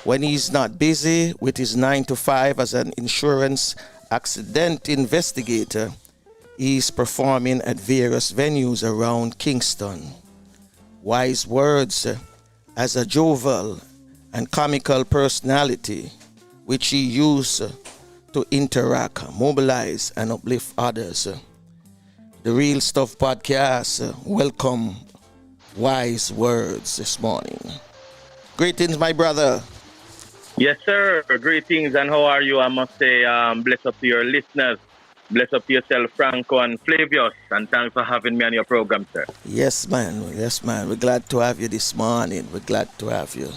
When he's not busy with his 9 to 5 as an insurance accident investigator, he's performing at various venues around Kingston. Wise Wurdz as a jovial and comical personality, which he used to interact, mobilize, and uplift others. The Real Stuff Podcast welcome Wise Wurdz this morning. Greetings, my brother. Yes, sir. Greetings, and how are you? I must say, bless up to your listeners. Bless up to yourself, Franco and Flavius, and thanks for having me on your program, sir. Yes, man. Yes, man. We're glad to have you this morning. We're glad to have you.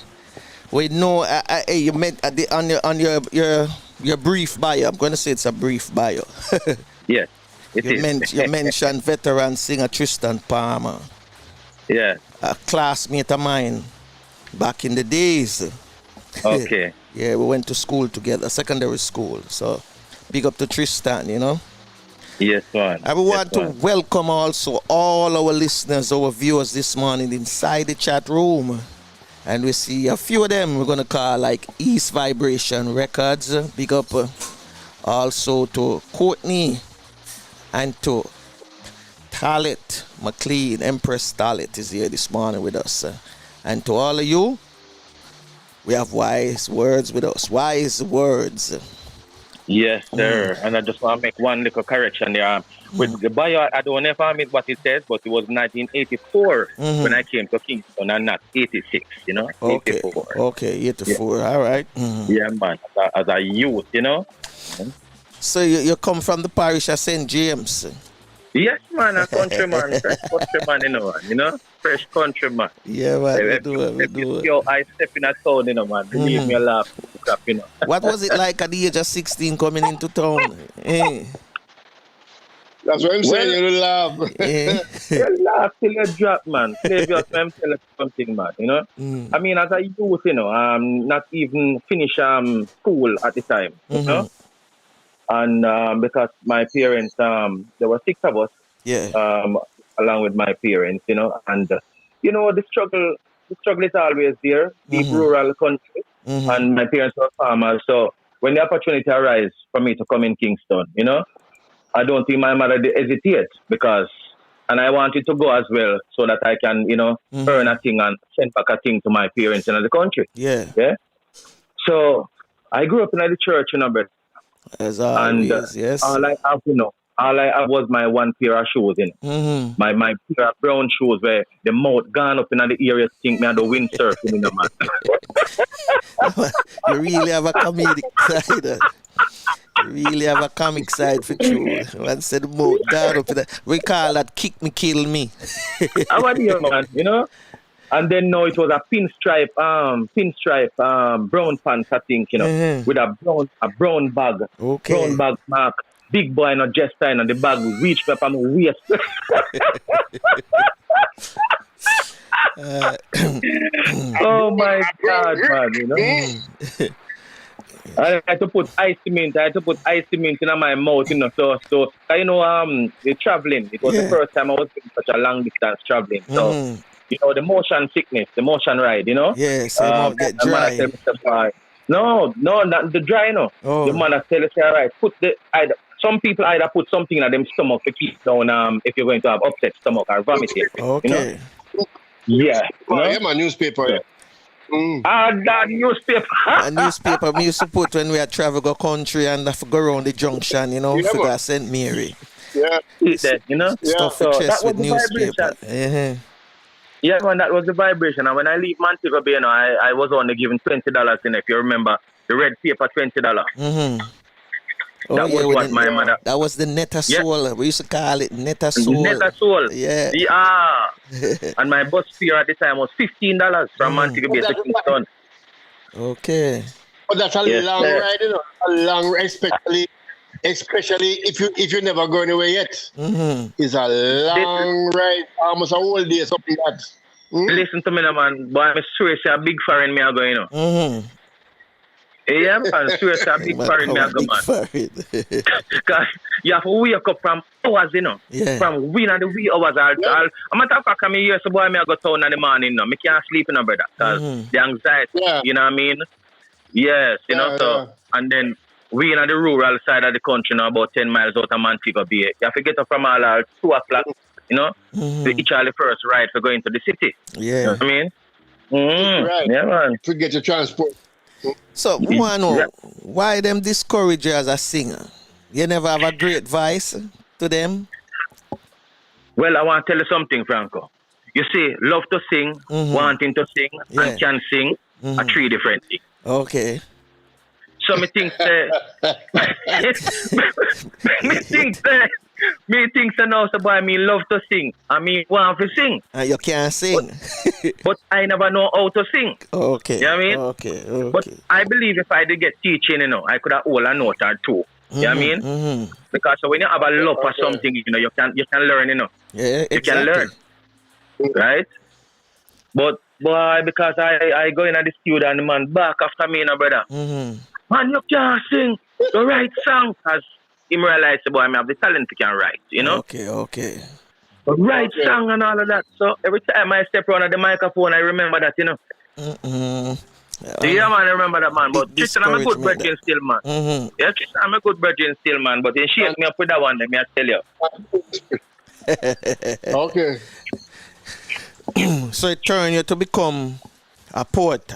We know you meant on your brief bio. I'm going to say it's a brief bio. Yes, it is. You mentioned veteran singer Tristan Palmer. Yeah. A classmate of mine back in the days. Okay. Yeah, we went to school together, secondary school. So big up to Tristan, you know. Yes, man. I want to welcome also all our listeners, our viewers this morning inside the chat room. And we see a few of them we're going to call like East Vibration Records. Big up also to Courtney and to Talit McLean. Empress Talit is here this morning with us. And to all of you, we have Wise Wurdz with us. Wise Wurdz. Yes, sir. And I just want to make one little correction there. With the bio, I don't know if I mean what it says, but it was 1984 when I came to Kingston, and not 86, you know? Okay. 84. Okay, 84. Yeah. All right. Yeah, man. As a youth, you know? So you come from the parish of St. James? Yes, man. A countryman. Fresh countryman, you know? Fresh countryman. Yeah, man. We do it. Yo, I step in a town, you know, man. Believe me, a laugh. Crap, you know. What was it like at the age of 16 coming into town? That's what I'm saying, you laugh. You laugh till you drop, man. Flavius, I'm telling you something, man, you know? I mean, as a youth, you know, not even finish school at the time, you know? And because my parents, there were 6 of us, along with my parents, you know, and, you know, the struggle is always there, deep rural country, and my parents were farmers, so when the opportunity arises for me to come in Kingston, you know, I don't think my mother did hesitate and I wanted to go as well so that I can, you know, earn a thing and send back a thing to my parents in the country. Yeah. So I grew up in the church, you know, but as always, yes. All I have was my one pair of shoes in. My pair of brown shoes where the mouth gone up in the area think me and the windsurfing in the man. You really have a comedic side. You really have a comic side for true. One said the mouth gone up in the, we call that kick me, kill me. I want you, man, you know? And then now it was a pinstripe brown pants, I think, you know, with a brown bag. Okay. Brown bag mark. Big boy, not just time, and the bag reached up on my waist. Oh my God, man, you know. I had to put ice cement. I had to put ice cement in my mouth, you know. So the traveling. It was the first time I was doing such a long distance traveling. So, the motion sickness, the motion ride, you know. Yeah, so you won't get dry. No, not the dry, no. Oh. The man has tell us, all right, some people either put something in them stomach to keep down if you're going to have upset stomach or vomiting. Okay. You know? Yeah. Yeah, my newspaper. Yeah. That newspaper. A newspaper we used to put when we had travel go country and have to go around the junction, you know, for that St. Mary. Yeah. You know? Stuff So for that chest was with the newspaper. vibration. Yeah, man, that was the vibration. And when I leave Montego Bay, I was only given $20 in it, if you remember. The red paper, $20. Oh, that was what my mother... That was the Netta Soul. We used to call it Netta Soul. Netta Soul. Yeah. And my bus fare at the time was $15 from Montego Bay to Kingston. Okay. But that's a long ride, you know. A long ride, especially if you never go anywhere yet. It's a long ride, almost a whole day, something like that. Listen to me, man. Boy, I'm seriously a big foreign me I go, you know. Yeah, man, seriously a big foreign me I go, man. Because you have to wake up from hours, you know. Yeah. From wee in the wee hours. I'm a talk about me here, so boy, I go town in the morning, you know. I can't sleep, you know, brother. Because the anxiety, you know what I mean? Yes, you know, so. And then we in the rural side of the country, you know, about 10 miles out of Montego Bay. You have to get up from all 2 o'clock, you know, to each other first ride for going to the city. Yeah. You know what I mean? Right. Yeah, man. To get your transport. So, why them discourage you as a singer? You never have a great voice to them? Well, I want to tell you something, Franco. You see, love to sing, wanting to sing, and can sing are 3 different things. Okay. So me think me think now, so boy, me love to sing. I mean, want to sing. And you can't sing. But I never know how to sing. Okay. You know what I mean? Okay. But I believe if I did get teaching, you know, I could have hold a note or 2. You know what I mean? Because when you have a love for something, you know, you can learn, you know. Yeah, exactly. You can learn. Right? But boy, because I go in at the studio and the man back after me, you know, brother. Man, you can't sing the right song, because he realized, boy, I have the talent to can write, you know? Okay. But right song and all of that. So every time I step around at the microphone, I remember that, you know? Yeah, man, I remember that, man. But Tristan, I'm a good virgin still, man. Yeah, Tristan, I'm a good virgin still, man. But then she hit me up with that one, let me tell you. Okay. So it turned you to become a poet?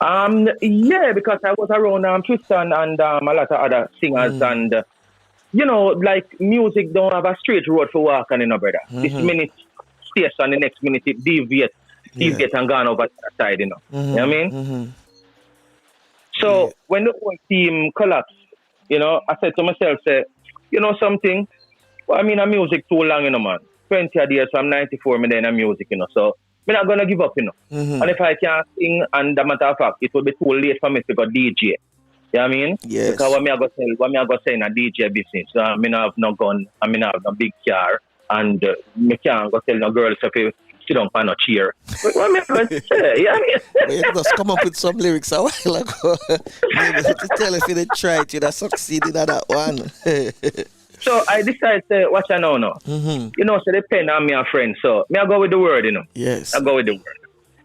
Yeah, because I was around Tristan and a lot of other singers, and you know, like music don't have a straight road for walking, you know, brother. This minute stays on the next minute it deviates and gone over the other side, you know. You know what I mean? So when the whole team collapsed, you know, I said to myself, say, you know something? Well, I mean, music too long, you know, man. 20 years from 94, me then music, you know. So I'm not gonna give up, you know. And if I can't sing, and the matter of fact, it will be too late for me to go DJ. You know what I mean? Yes. Because what me I go say in a DJ business, I mean, I have no gun, I mean, I have no big car, and me can't go tell no girls if you sit down for no cheer. What me I go say? You know what I mean? You just come up with some lyrics a while ago. Maybe to tell if you did try it, you'd have succeeded at that one. So I decided to watch I know now. You know, so they depend on me a friend. So me I go with the word, you know. Yes. I go with the word.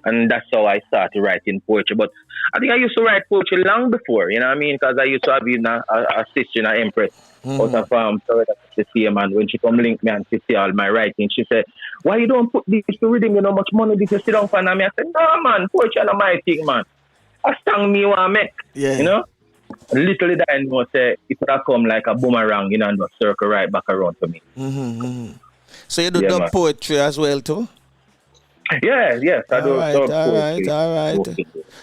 And that's how I started writing poetry. But I think I used to write poetry long before, you know what I mean? Because I used to have a sister in an Empress out of so the same, and when she come link me and she see all my writing, she said, why you don't put this to rhythm, you know, much money this you sit down for me? I said, no man, poetry is not my thing, man. A song me want to make, you know? Little did I know, say, it would have come like a boomerang, you know, and just circle right back around to me. So you do dub poetry as well too? Yes, I do. All right.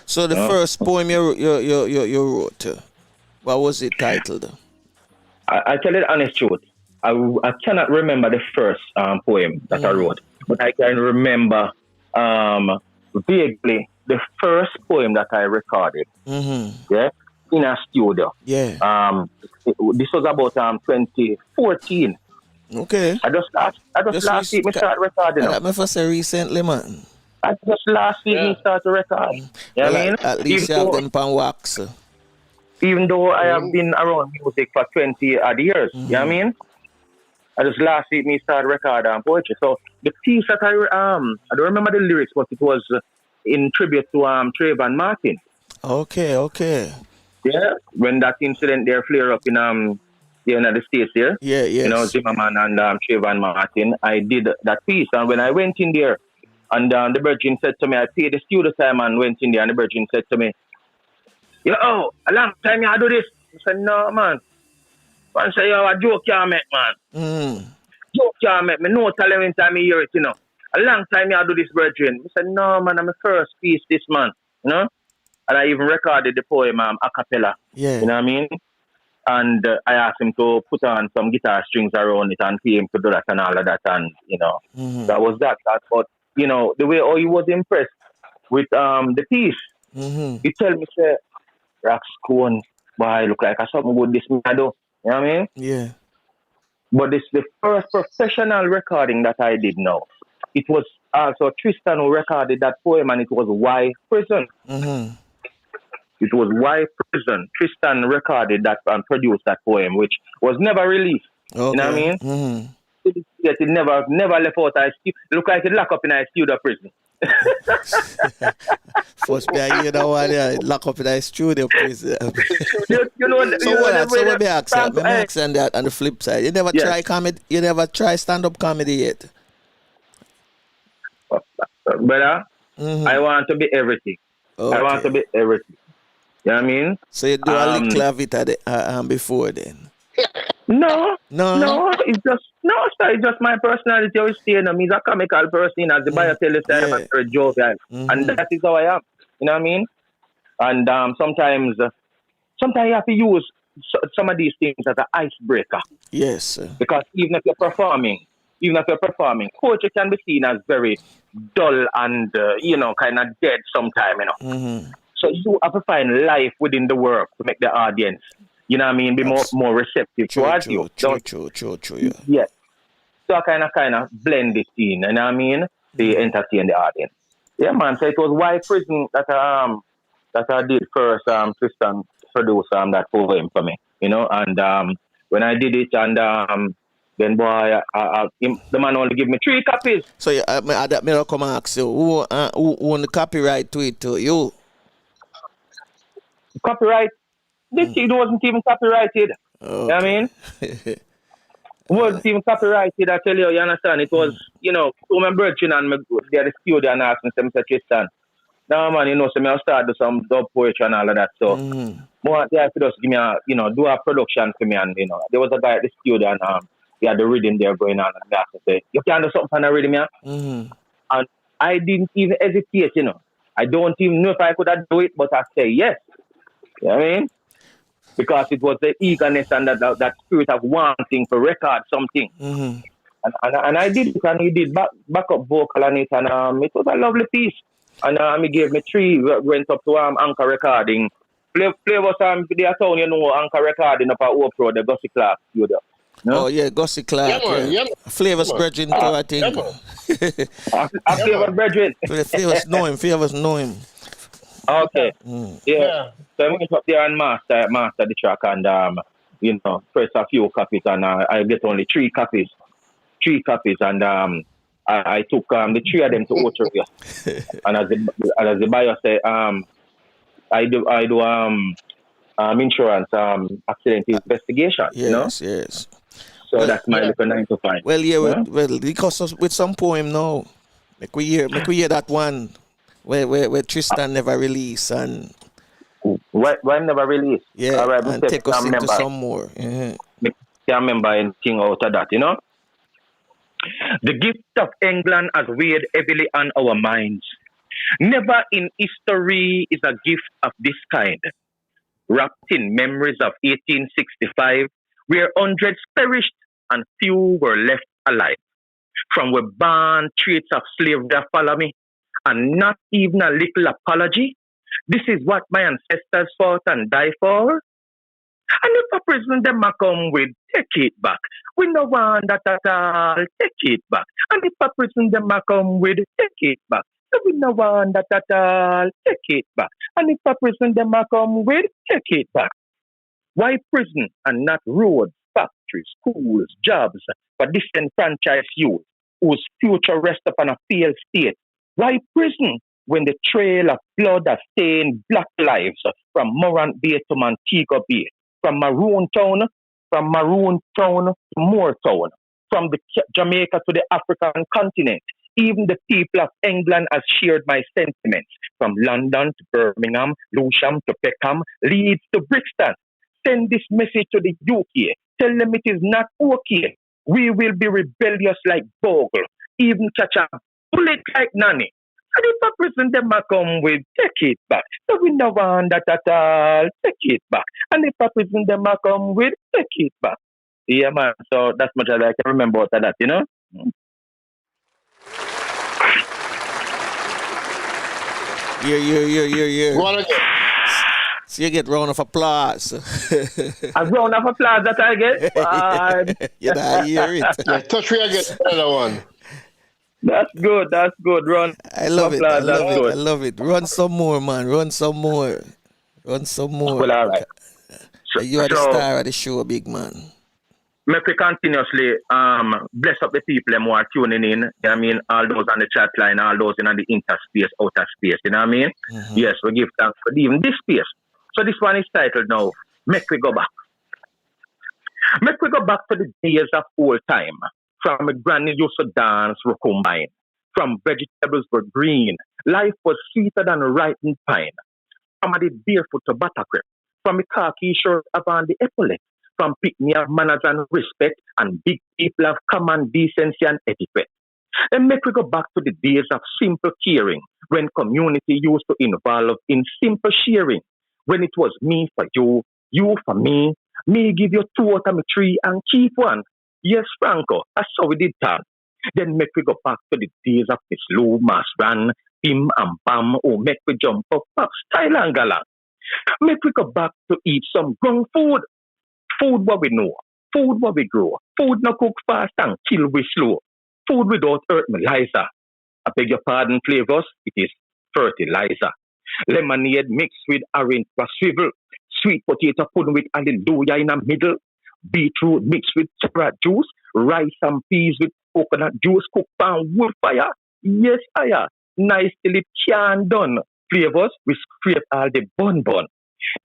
So the first poem you wrote, what was it titled? I tell you the honest truth. I cannot remember the first poem that I wrote, but I can remember vaguely the first poem that I recorded. In a studio. Yeah. This was about 2014. Okay. I just last week me start recording. That me for say recently, man. I just last week me start to record. You know what I mean? At least you have them pan wax. Even though I have been around music for 20 odd years, you know what I mean? I just last week me started recording poetry. So the piece that I don't remember the lyrics, but it was in tribute to Trayvon Martin. Okay. Yeah, when that incident there flare up in the United States there. Yeah. You know, Zimmerman and Trayvon Martin. I did that piece, and when I went in there, and the Virgin said to me, I paid the studio time and went in there, and the Virgin said to me, "Yo, a long time you do this." I said, "No, man." I said, "Yo, a joke you make, man." Joke you make. Me no tell him time you hear it, you know. A long time you do this, Virgin. I said, "No, man, I'm a first piece this man, you know." And I even recorded the poem a cappella. Yeah. You know what I mean? And I asked him to put on some guitar strings around it and pay him to do that and all of that. And, you know, that was that. But, you know, the way he was impressed with the piece, he tell me, say, "Raxcone, boy, look like something good this man do." You know what I mean? Yeah. But this the first professional recording that I did now. It was also Tristan who recorded that poem, and it was Why Prison. It was Why Prison. Tristan recorded that and produced that poem, which was never released. Okay. You know what I mean? It never left out. Look like it locked up in a studio prison. First, you know what? Lock up in a studio prison. you know. So what me ask on that on the flip side? You never try comedy. You never try stand-up comedy yet. Brother, I want to be everything. Okay. I want to be everything. You know what I mean? So you do a little of it before then? No. It's just my personality. I always say, I'm a comical person. As the bio tell us, I'm a very jovial, and that is how I am. You know what I mean? And sometimes you have to use some of these things as an icebreaker. Yes, sir. Because even if you're performing, poetry can be seen as very dull and kind of dead sometimes. You know. So you have to find life within the work to make the audience, you know what I mean, be more receptive towards you. True, yeah. Yes. So I kind of blend it in, you know what I mean, to entertain the audience. Yeah, man. So it was Why Prison that I did first. Tristan produced that poem for me, you know, and when I did it, and then boy, the man only give me 3 copies. So that me come and ask you, who own the copyright to it? To you? Copyright? This thing wasn't even copyrighted. Okay. You know what I mean? It wasn't even copyrighted, I tell you, you understand? It was, to my brethren and they had the studio and asked me, Mr. Tristan, now man, so I'll start do some dub poetry and all of that. So, more they have to just give me do a production for me. And, there was a guy at the studio and he had the rhythm there going on. And they asked me, say, "You can do something for the rhythm, yeah?" And I didn't even hesitate, I don't even know if I could have do it, but I say yes. You know what I mean? Because it was the eagerness and that spirit of wanting to record something. And I did it, and he did backup vocal on it, and it was a lovely piece. And he gave me 3, went up to Anchor Recording. Play was the town, Anchor Recording up at Oak Road, the Gussie Clark studio. No? Oh, yeah, Gussie Clark. Yeah. Flavors Brethren, too, I think. I Flavors Brethren. Flavors know him. Okay. Yeah. So I went up there and master the track and press a few copies, and I get only 3 copies. 3 copies, and I took the 3 of them to Ochoa. And as the buyer said, I do insurance accident investigation. Yes. So that's my little 9 to 5. Well, because with some poem now, make we hear that one where Tristan never released and why never released? Yeah, all right, and take us into some more. I can't remember anything out of that, The gift of England has weighed heavily on our minds. Never in history is a gift of this kind. Wrapped in memories of 1865, where hundreds perished and few were left alive. From where barn traits of slavery follow me, and not even a little apology. This is what my ancestors fought and died for. And if a prison them a come with, take it back. We no want that at all, take it back. And if a prison them a come with, take it back. So we no want that at all, take it back. And if a prison them a come with, take it back. Why prison and not roads, factories, schools, jobs for disenfranchised youth whose future rests upon a failed state? Why prison when the trail of blood has stained black lives from Morant Bay to Montego Bay, from Maroon Town to Moortown, from the Jamaica to the African continent? Even the people of England has shared my sentiments, from London to Birmingham, Lewisham to Peckham, Leeds to Brixton. Send this message to the UK. Tell them it is not okay. We will be rebellious like Bogle, even catch a bullet like Nanny. And if a prison them a come with, take it back. So we no want that at all, take it back. And if a prison them a come with, take it back. Yeah, man. So that's much as I can remember out of that, you know? Yeah. Go on again. So you get round of applause. A round of applause that I get. You don't hear it. Yeah, touch me again. Another one. That's good, Ron. I love it. Applause, that's good. I love it. Run some more, man. Run some more. Well, all right. You are the star of the show, big man. Make we continuously bless up the people who are tuning in. You know what I mean? All those on the chat line, all those in the interspace, outer space. You know what I mean? Mm-hmm. Yes, we give thanks for even this space. So this one is titled now, Make We Go Back. Make we go back to the days of old time. From a granny used to dance recombine. From vegetables were green. Life was sweeter than a ripened pine. From the barefoot to buttercream. From a khaki shirt upon the epaulet. From pick-me of manners and respect. And big people of common decency and etiquette. Then make we go back to the days of simple caring. When community used to involve in simple sharing. When it was me for you, you for me give you two out of my tree and keep one. Yes, Franco, that's how we did that. Then make we go back to the days of Miss Lou, Mas Ran, Bim and Bam, or make we jump up, style and galang. Make we go back to eat some grown food. Food what we know, food what we grow, food no cook fast and kill we slow. Food without fertilizer. I beg your pardon, flavors, it is fertilizer. Lemonade mixed with orange for swivel. Sweet potato pudding with hallelujah in the middle. Beetroot mixed with carrot juice. Rice and peas with coconut juice cooked on wood fire. Yes, fire. Nice till it can done. Flavors, we scrape all the bun.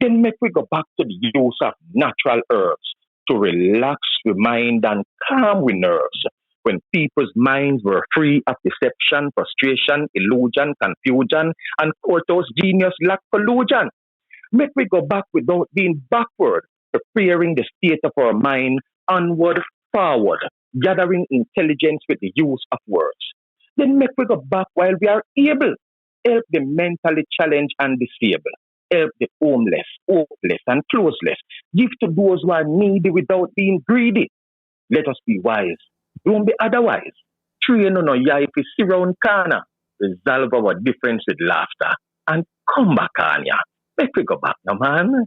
Then make we go back to the use of natural herbs to relax the mind and calm the nerves. When people's minds were free of deception, frustration, illusion, confusion, and courthouse genius lack collusion. Make we go back without being backward, preparing the state of our mind onward, forward, gathering intelligence with the use of words. Then make we go back while we are able, help the mentally challenged and disabled, help the homeless, hopeless, and closeless, give to those who are needy without being greedy. Let us be wise. Don't be otherwise. Train on your if it's around corner. Resolve our difference with laughter and come back on ya. Make we go back now, man.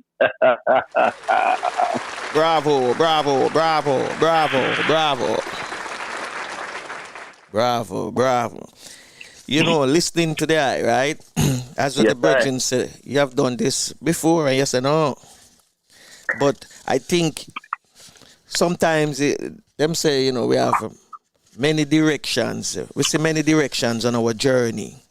Bravo. You know, listening to that, right? As what Yes, the virgin said, you have done this before, and yes and no. But I think sometimes them say, you know, we have many directions. We see many directions on our journey.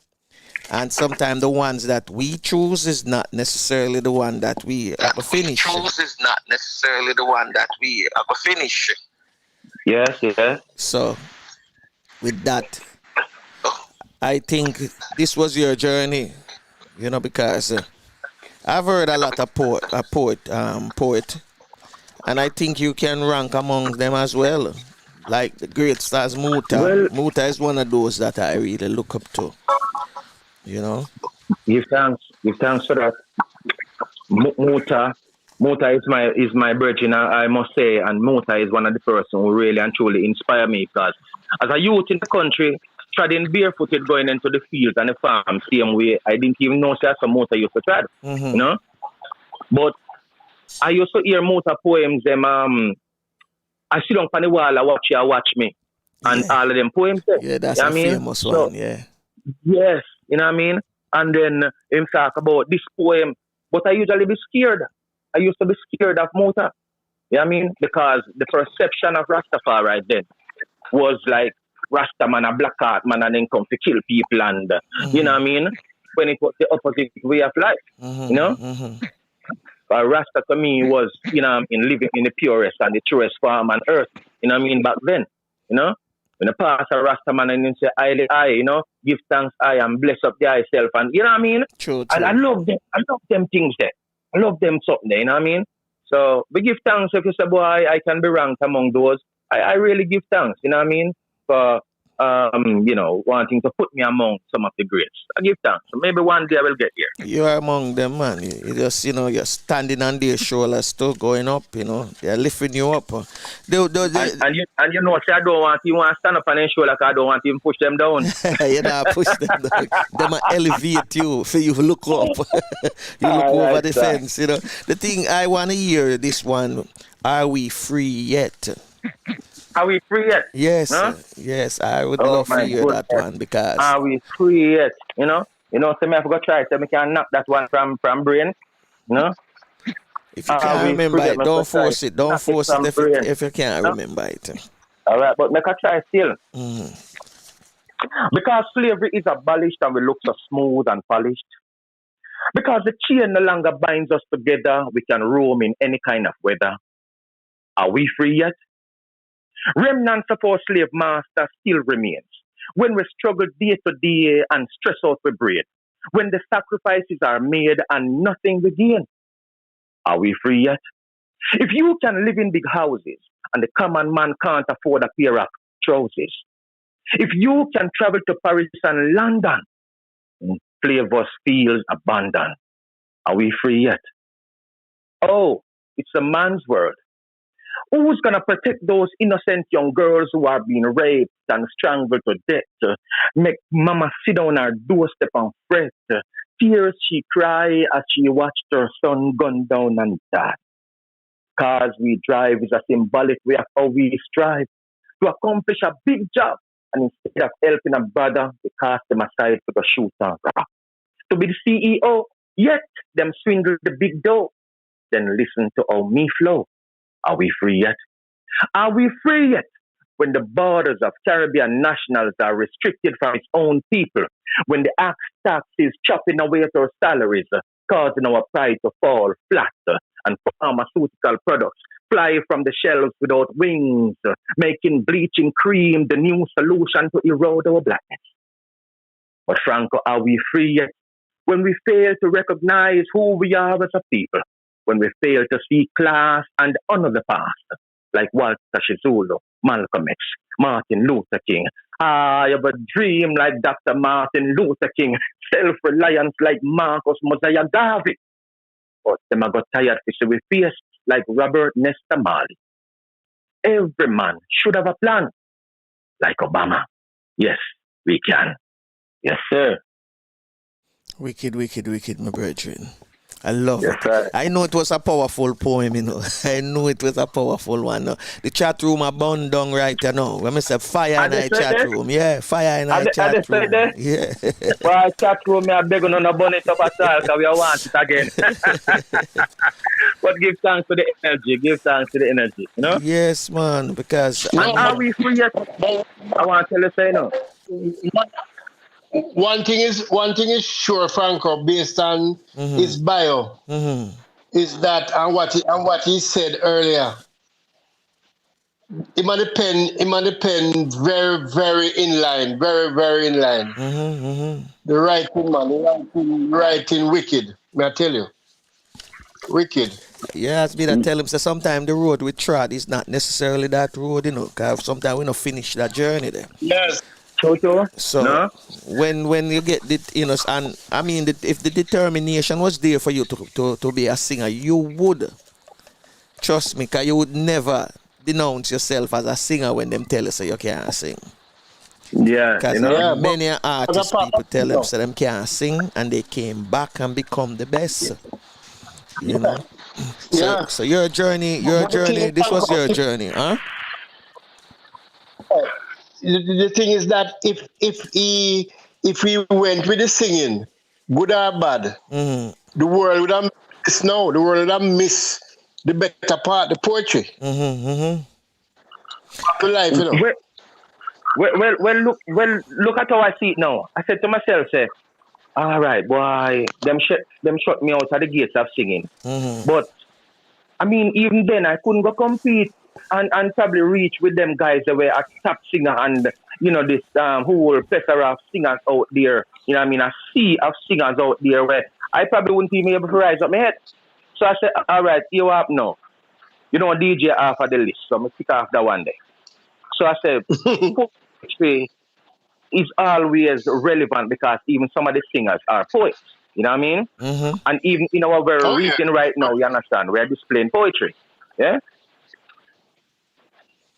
And sometimes the ones that we choose is not necessarily the one that we finish. Yes. So, with that, I think this was your journey, you know, because I've heard a lot of poet, and I think you can rank among them as well. Like the great stars Muta. Well, Muta is one of those that I really look up to. You know? Give thanks for that. Muta is my virgin, I must say, and Muta is one of the persons who really and truly inspire me, because as a youth in the country, treading barefooted going into the fields and the farm, same way, I didn't even know that some Muta used to tread, you know? But I used to hear most of poems, them, I sit on the wall, I watch me. And all of them poems. Yeah, that's a famous one, yeah. Yes, you know what I mean? And then him talk about this poem. But I usually be scared. I used to be scared of Mota. You know what I mean? Because the perception of Rastafari right then was like Rasta man, a black art man, and then come to kill people. And you know what I mean? When it was the opposite way of life, you know? Rasta to me was, you know, living in the purest and the truest form on earth, you know what I mean, back then, you know? When the pastor Rasta man and then say, I, you know, give thanks, I, and bless up thyself, and you know what I mean? True. And I love them things there. I love them something there, you know what I mean? So we give thanks if you say, boy, I can be ranked among those. I really give thanks, you know what I mean? For you know, wanting to put me among some of the greats. I give thanks. So maybe one day I will get here. You are among them, man. You just, you know, you're standing on their shoulders, still going up, you know. They're lifting you up. And you know, say I don't want you want to stand up on their shoulder because I don't want to even push them down. You know, push them down. Them elevate you for you to look up. You look over the fence, you know. The thing I want to hear this one, are we free yet? Are we free yet? Yes, huh? Yes, I would love to hear that one because. Are we free yet? You know, so me I forgot try so me can knock that one from brain. You know. If you can't remember it, don't force it. Don't force it if you can't remember it. All right, but make a try still. Because slavery is abolished and we look so smooth and polished. Because the chain no longer binds us together, we can roam in any kind of weather. Are we free yet? Remnants of our slave master still remains. When we struggle day to day and stress out with bread. When the sacrifices are made and nothing we gain. Are we free yet? If you can live in big houses and the common man can't afford a pair of trousers. If you can travel to Paris and London and flavors feels abandoned. Are we free yet? Oh, it's a man's world. Who's going to protect those innocent young girls who are being raped and strangled to death? Make mama sit down her doorstep and fret. Tears she cry as she watched her son gunned down and die. Cars we drive is a symbolic way of how we strive to accomplish a big job. And instead of helping a brother, we cast them aside for the shoot and rock. To be the CEO, yet them swindle the big dough. Then listen to how me flow. Are we free yet? Are we free yet? When the borders of Caribbean nationals are restricted from its own people, when the axe tax is chopping away at our salaries, causing our pride to fall flat, and pharmaceutical products fly from the shelves without wings, making bleaching cream the new solution to erode our blackness. But Franco, are we free yet? When we fail to recognize who we are as a people, when we fail to see class and honor the past, like Walter Shizulu, Malcolm X, Martin Luther King. I have a dream like Dr. Martin Luther King, self-reliance like Marcus Mosiah Garvey. But them I got tired to we face like Robert Nesta Marley. Every man should have a plan, like Obama. Yes, we can. Yes, sir. Wicked, my brethren. I love yes, it. Sir. I know it was a powerful poem, you know. I know it was a powerful one. The chat room are bound down right now. When I say fire in the chat room. Yeah, fire in the chat room. Yeah. Well, chat room, I beg on a bonnet up at all because we want it again. But give thanks to the energy. Give thanks to the energy, you know? Yes, man, because... Are we free yet? I want to tell you, say no. One thing is sure, Franco, based on his bio, is that and what he said earlier. It might depend very, very in line, very, very in line. The writing, man, the writing wicked. May I tell you, wicked. Yeah, it's me that tell him. So sometimes the road we trod is not necessarily that road, you know. Because sometimes we don't finish that journey there. Yes. So no? when you get the, you know, and I mean, if the determination was there for you to be a singer, you would, trust me, because you would never denounce yourself as a singer when them tell you so you can't sing. Yeah, because you know, many artists people tell them so them can't sing and they came back and become the best. You know. Yeah. So your journey, this was your journey, huh? The thing is that if he went with the singing, good or bad, the world would have missed now. The world would have missed the better part, the poetry. To life, you know. Look at how I see it now. I said to myself, say, all right, boy, them shut me out of the gates of singing. But I mean, even then, I couldn't go compete and probably reach with them guys that were a top singer and, you know, this whole plethora of singers out there. You know what I mean? A sea of singers out there where I probably wouldn't even be able to rise up my head. So I said, all right, you up now. You know, DJ off of the list. So I'm going to pick off that one day. So I said, poetry is always relevant because even some of the singers are poets. You know what I mean? And even in our very reading right now, you understand, we're displaying poetry. Yeah?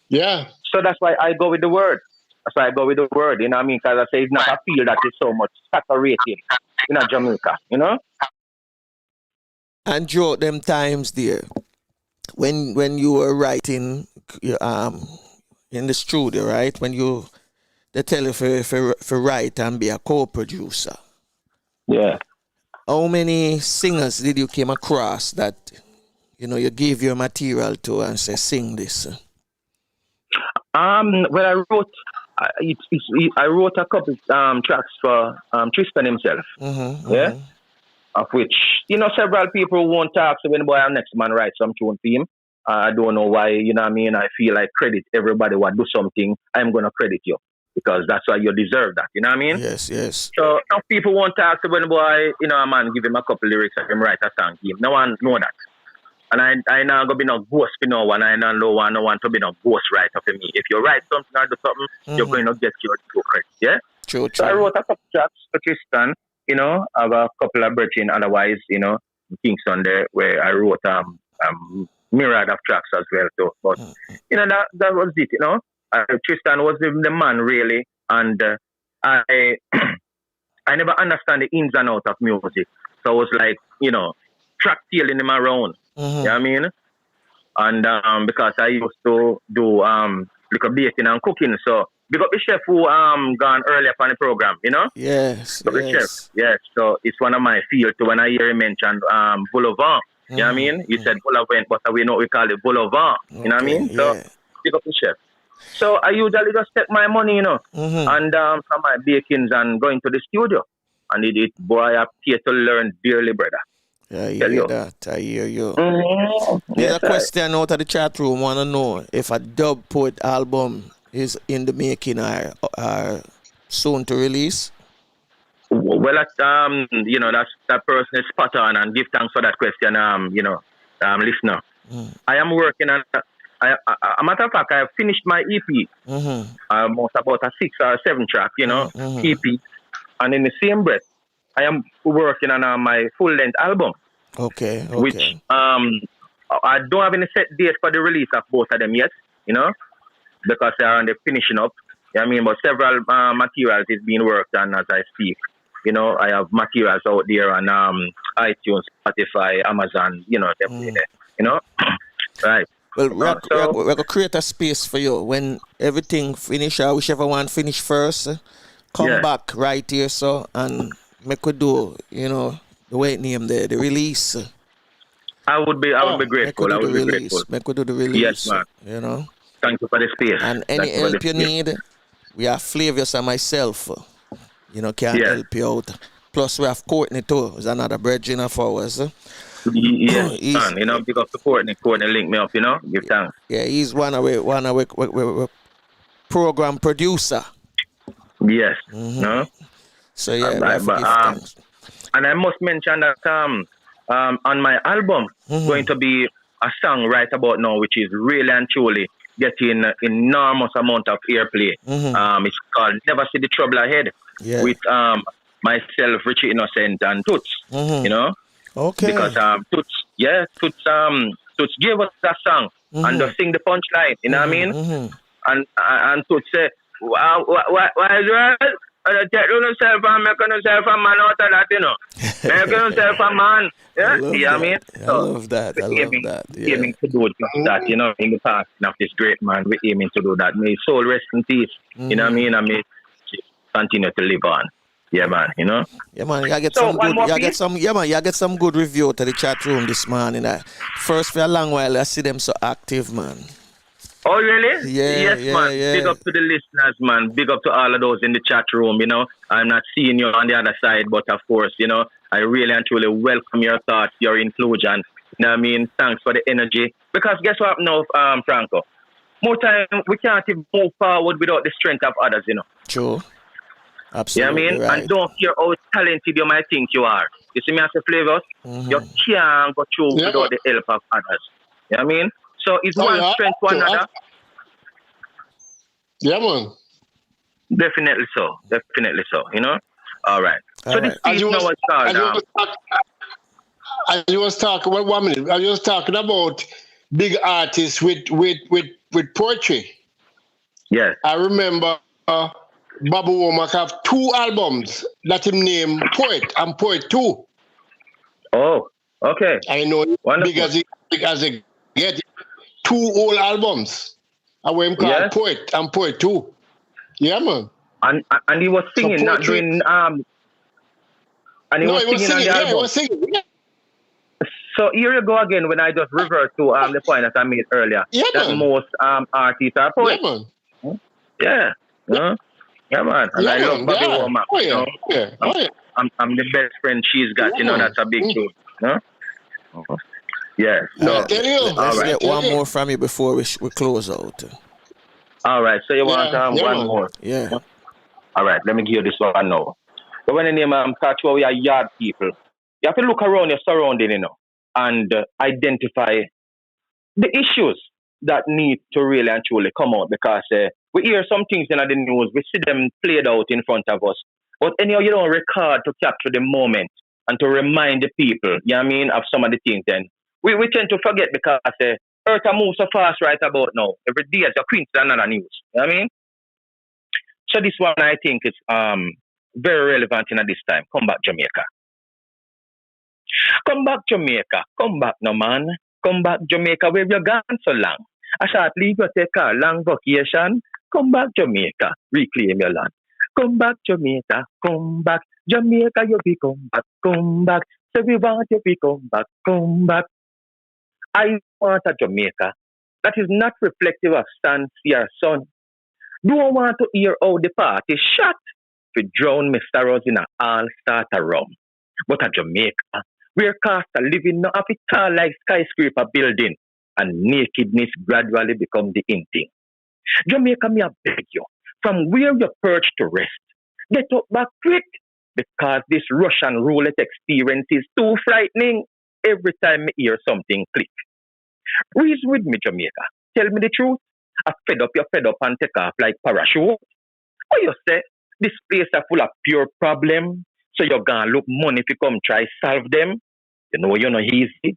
Yeah. So that's why I go with the word. That's why I go with the word, you know what I mean? Because I say it's not a field that is so much saturated in Jamaica, you know? And throughout them times there, when you were writing in the studio, right? When they tell you for write and be a co-producer. Yeah. How many singers did you came across that, you know, you give your material to and say, sing this? Well, I wrote a couple tracks for Tristan himself. Yeah. Of which, you know, several people won't talk. So when boy, our next man writes some tune for him, I don't know why. You know what I mean? I feel like credit everybody who do something. I'm gonna credit you because that's why you deserve that. You know what I mean? Yes. So some people won't talk. So when boy, you know, a man give him a couple lyrics and him write a song. No one know that. And I now go be no ghost for no one. I don't know no one to be no ghost writer for me. If you write something or do something, you're going to get your due credit. Yeah? True. So I wrote a couple tracks for Tristan, you know, I have a couple of brethren otherwise, you know, in Kingston there where I wrote myriad of tracks as well too. But you know, that was it, you know. Tristan was the man really, and I I never understand the ins and outs of music. So I was like, you know, track tailing him around. You know what I mean? And because I used to do little baking and cooking, so big up the chef who gone earlier on the program, you know? Yes. The chef. Yes. So it's one of my fields. So when I hear him mention Boulevard, you know what I mean? You said Boulevard, but we know we call it Boulevard. You know what I mean? So big up the chef. So I usually just take my money, you know, and from my bakings and going to the studio. And boy, I appear to learn dearly, brother. I hear that. I hear you. There's Yes, a question out of the chat room. Want to know if a dub poet album is in the making or soon to release? Well, you know, that person is spot on, and give thanks for that question, you know, listener. I am working on. A matter of fact, I have finished my EP. Almost about a 6 or 7 track, you know, EP, and in the same breath, I am working on my full-length album. Okay. Which I don't have any set date for the release of both of them yet, you know, because they are on the finishing up. You know what I mean? But several materials is being worked on as I speak. You know, I have materials out there on iTunes, Spotify, Amazon, you know, definitely there, you know. Right. Well, we're going to create a space for you. When everything finish, whichever one finish first, come back right here, so, and make we do, you know, the way it name the release. I would be grateful. I would be grateful. Make we do the release. Yes, man. You know. Thank you for the space. And any help you need, we have Flavius and myself, you know, can help you out. Plus we have Courtney too, is another brethren of ours. Yes, man, you know, because Courtney link me up, you know, give thanks. Yeah, he's one of our program producer. Yes. No? So yeah, we have to give thanks. And I must mention that on my album, going to be a song right about now, which is really and truly getting enormous amount of airplay. It's called Never See the Trouble Ahead with myself, Richie Innocent, and Toots. You know, because Toots gave us that song and just sing the punchline. You know what I mean? And Toots say, why is Take yourself and make yourself a man out of that, you know. Make yourself a man. Yeah, you know what I mean? I love that. I love that. Yeah. Aiming to do that, you know, in the past of this great man, we're aiming to do that. May his soul rest in peace. You know what I mean? And may continue to live on. Yeah, man, you know? Yeah, man, you get So, some one good. more You piece? get some. Yeah, man, you get some good review to the chat room this morning. First for a long while, I see them so active, man. Oh, really? Yeah, Yes, man. yeah. Big up to the listeners, man. Big up to all of those in the chat room, you know. I'm not seeing you on the other side, but of course, you know, I really and truly welcome your thoughts, your inclusion. You know what I mean? Thanks for the energy. Because guess what now, Franco? More time, we can't even move forward without the strength of others, you know. True. You know Absolutely what I mean? right. And don't care how talented you might think you are. You see me as a flavors? You can't go through without the help of others. You know what I mean? So it's one strength to another. Yeah, man. Definitely so. Definitely so. You know? All right. All So this right. piece now was called As you was talking, 1 minute. I was talking about big artists with poetry. yes. I remember Babu Womack have 2 albums that him name Poet and Poet 2. Oh, okay. I know Wonderful. big as they get 2 whole albums. I will him called Yes. Poet and Poet 2. Yeah, man. And he was singing, So not poetry- doing and he No, was he was singing on singing. the Yeah, he album. was singing. Yeah, So here you go again when I just revert to the point that I made earlier. Yeah, that man. most artists are yeah, poets. man. Yeah. Yeah, man. And Yeah, I love man. Bobby Yeah. Womack. Oh, You yeah. know? Yeah. Oh, yeah. I'm the best friend she's got, you know, Yeah. that's a big truth. No? Yeah. So, I tell you. Let's right. get one more from you before we close out. all right. So you want Yeah, one man. more? Yeah. All right. Let me give you this one now. So when the name catch where we are yard people, you have to look around your surrounding, you know, and identify the issues that need to really and truly come out because we hear some things in the news, we see them played out in front of us. But anyhow, you don't record to capture the moment and to remind the people, you know what I mean, of some of the things then. We tend to forget because Earth moves so fast right about now. Every day is a Queensland another news. You know what I mean? So this one I think is very relevant in this time. Come back Jamaica. Come back Jamaica. Come back no man. Come back Jamaica where you gone so long. A short leave you take a long vacation. Come back Jamaica. Reclaim your land. Come back Jamaica. Come back Jamaica. You be come back. Come back. So we want you to come back. Come back. I want a Jamaica that is not reflective of Stancy or Son. Don't want to hear how the party shot to drown Mr. Rose in an all-starter rum. But a Jamaica where cost of living not of it tall like skyscraper building and nakedness gradually become the in thing. Jamaica, me I beg you, from where you perch to rest, get up back quick because this Russian roulette experience is too frightening every time I hear something click. Reason with me, Jamaica. Tell me the truth. I fed up, you fed up and take off like parachute. What you say? This place is full of pure problem. So you're gonna look money if you come try solve them. You know easy.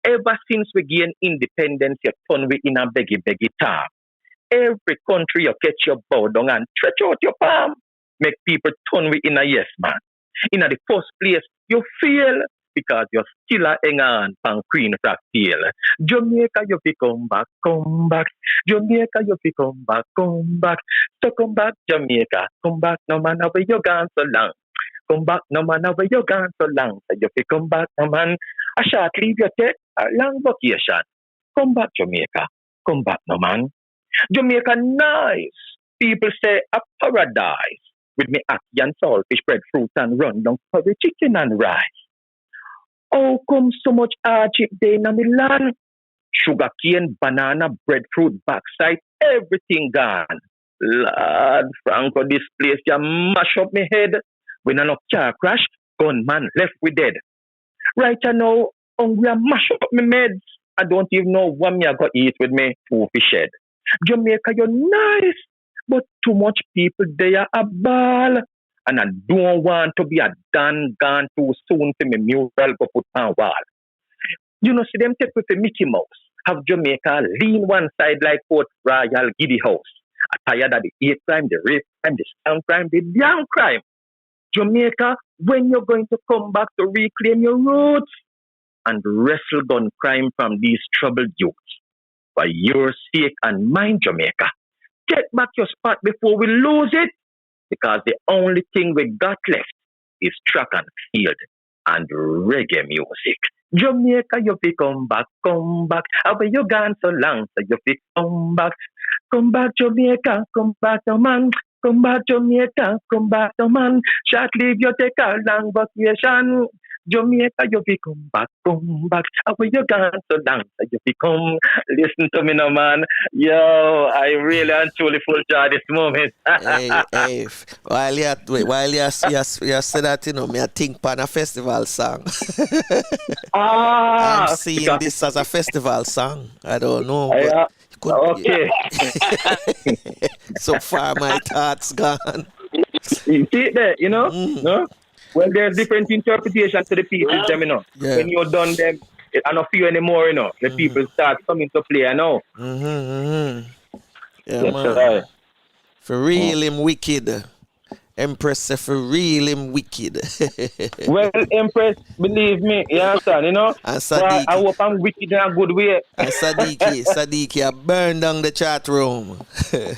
Ever since we gain independence, you turn we in a beggy time. Every country you catch your bow down and stretch out your palm. Make people turn we in a yes man. In the first place, you feel because you're still a hang on pan queen flag tail. Jamaica, you fi come back, come back. Jamaica, you fi come back, come back. So come back, Jamaica, come back, no man, where you gone so long. Come back, no man, where you gone so long. So you fi come back, no man. A short leave you take, a long vacation. Come back, Jamaica, come back, no man. Jamaica nice. People say a paradise. With me ackee and saltfish, breadfruit and rundown curry chicken and rice. How come so much hardship there in the land? Sugarcane, banana, breadfruit, backside, everything gone. Lord Franco, this place you mash up my head. When a car crash, gunman left with dead. Right now, hungry and mash up my meds. I don't even know what me I got eat with me food fish head. Jamaica, you're nice, but too much people there a ball. And I don't want to be a done gone too soon for me mural go put on wall. You know, see them take with a Mickey Mouse. Have Jamaica lean one side like Port Royal Giddy House. tired of the hate crime, the rape crime, the scam crime, the damn crime. Jamaica, when you're going to come back to reclaim your roots and wrestle gun crime from these troubled youths. For your sake and mine, Jamaica, get back your spot before we lose it. Because the only thing we got left is track and field and reggae music. Jamaica, you fi come back, come back. How you gone so long, so you fi come back. Come back, Jamaica, come back, the man. Come back, Jamaica, come back, the man. Short leave you take a long vacation. Jamaica, you fi come back, come back. How you gone so long, so you fi come. Listen to me now, man. Yo, I really and truly full joy this moment. Hey, while you say that, you know, me I think pan a festival song. I'm seeing this as a festival song. I don't know. But Okay. so far, my thoughts gone. You see it there, you know? No? Well, there's different interpretations to the pieces, them, you know. Yeah. When you're done them, I don't feel anymore, you know. The people start coming to play, I know. Yeah, Yes, man. right. For real, him wicked. Empress say for real, him wicked. Well, Empress, believe me, you understand, you know? And So I hope I'm wicked in a good way. And Sadiki, I burn down the chat room.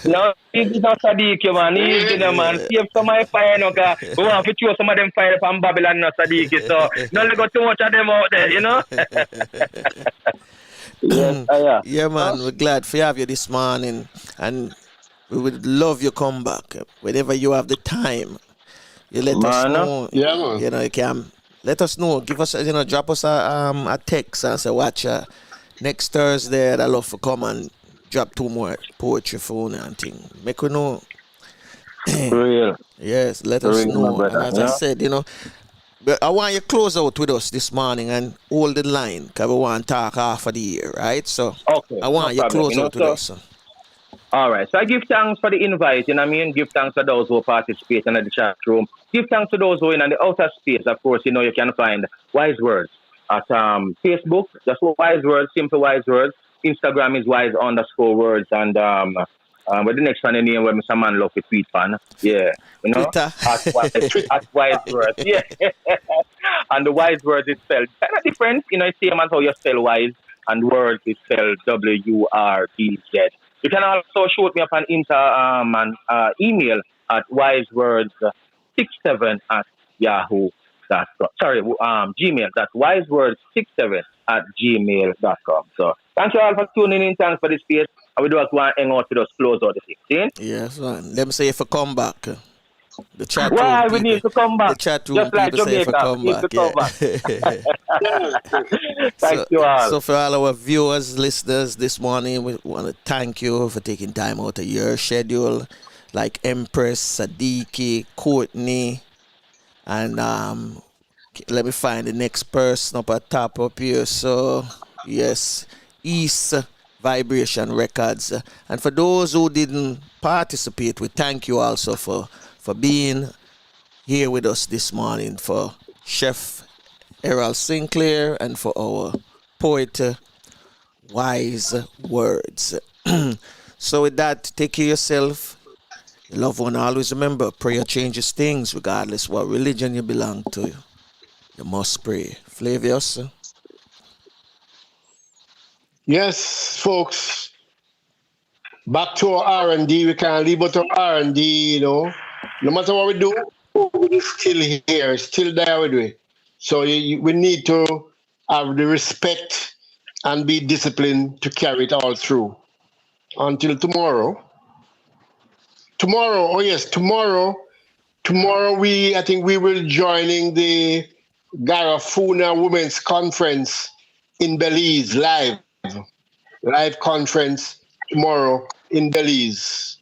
No, he's not Sadiki, man. He's the man. Save some of my fire, no, because we want to throw some of them fire from Babylon, no Sadiki. So, don't let too much of them out there, you know? Yes, yeah. Yeah, man, we're glad to have you this morning. And we would love your comeback. Whenever you have the time, you let us know. Yeah, man. You know, you can let us know. Give us, you know, drop us a text and say, watch next Thursday, I'd love to come and drop 2 more poetry phone and thing. Make we know. Real. Yes, let us Real, know. my brother, And as I yeah. said, you know, but I want you to close out with us this morning and hold the line because we want to talk half of the year, right? So Okay, I want no you to problem. close You know, out with so- us. All right. So I give thanks for the invite, you know what I mean? Give thanks to those who participate in the chat room. Give thanks to those who are in the outer space. Of course, you know, you can find Wise Words at Facebook. Just Wise Words, simple Wise Words. Instagram is wise_words. And with the next one, the name where Mr. Man love to tweet fan. Yeah. You know? Twitter. At Wise Words. Yeah. And the Wise Words is spelled kind of different. You know, same as how you spell wise. And words is spelled WURDZ. You can also shoot me up an email at wisewords67 at yahoo.com. Sorry, Gmail. That's wisewords67 at gmail.com. So thank you all for tuning in. Thanks for this space. And we do want to hang out to just close out the 16. Yes, man. Them say if I come back. The chat room Why we people- need to come back? The chat room Just like people say if I Jamaica, come need back. to come Yeah. Thank you all. So for all our viewers, listeners, this morning we want to thank you for taking time out of your schedule, like Empress, Sadiki, Courtney, and let me find the next person up at top up here. So yes, East Vibration Records. And for those who didn't participate, we thank you also for being here with us this morning, for Chef Errol Sinclair and for our poet Wise Words. So with that, take care of yourself. Your loved one, always remember, prayer changes things regardless what religion you belong to. You must pray. Flavius? Yes, folks. Back to our R&D. We can't leave but our R&D, you know. No matter what we do, it's still here, still there with we. So we need to have the respect and be disciplined to carry it all through. Until tomorrow. Tomorrow, I think we will joining the Garifuna Women's Conference in Belize live conference tomorrow in Belize,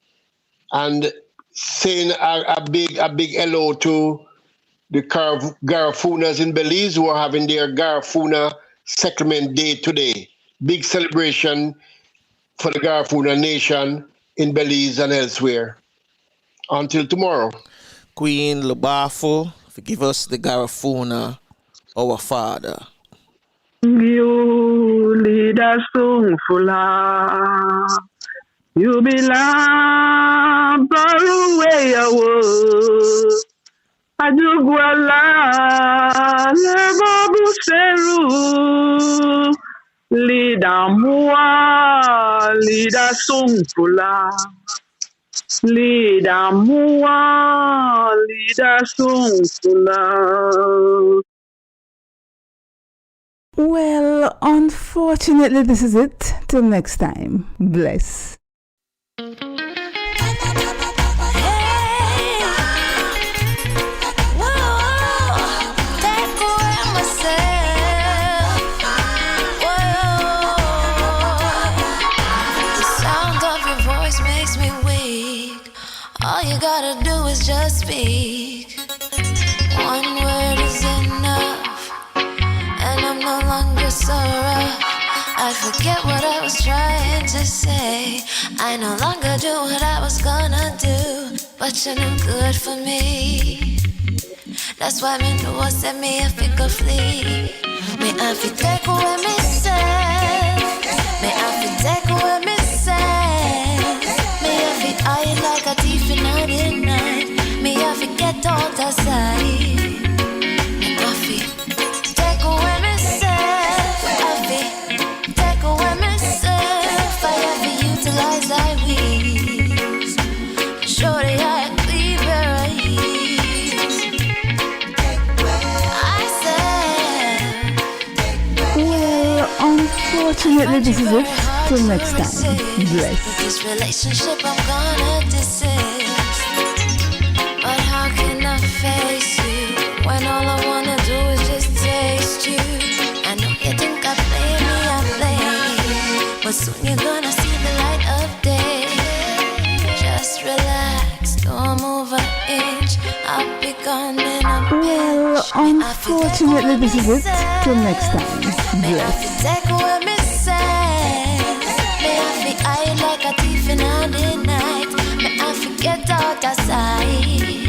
and saying a big hello to the Garafunas in Belize who are having their Garifuna Settlement Day today. Big celebration for the Garifuna Nation in Belize and elsewhere. Until tomorrow. Queen Lubafo, forgive us the Garifuna, our father. You lead us song full of You belong far away away. Ajuguala lebo buseru. Lida mua, lida sungfula. Lida mua, lida sungfula. Well, unfortunately, this is it. Till next time. Bless. All you gotta do is just speak. One word is enough, and I'm no longer so rough. I forget what I was trying to say. I no longer do what I was gonna do, but you're no good for me. That's why me know what set me if it could flee. Me have to take away me say. Me have to take away me say. Me have to hide like a thief in the night. Me have to get out of sight. Me have to take away myself. Have to take away myself. I have to utilize I wings. Show the eye clean where I is. I said. Well, unfortunately, this is it. Till next time. Bless. This relationship I'm gonna desist. But how can I face you when all I wanna do is just taste you? I know you think I play me, I play you, but soon you're gonna see the light of day. Just relax, don't move an inch. I'll be gone in a Well, unfortunately, this is it. Till next time. Bless. take away me sense. May I be hide like a thief in the night. May I forget out of sight.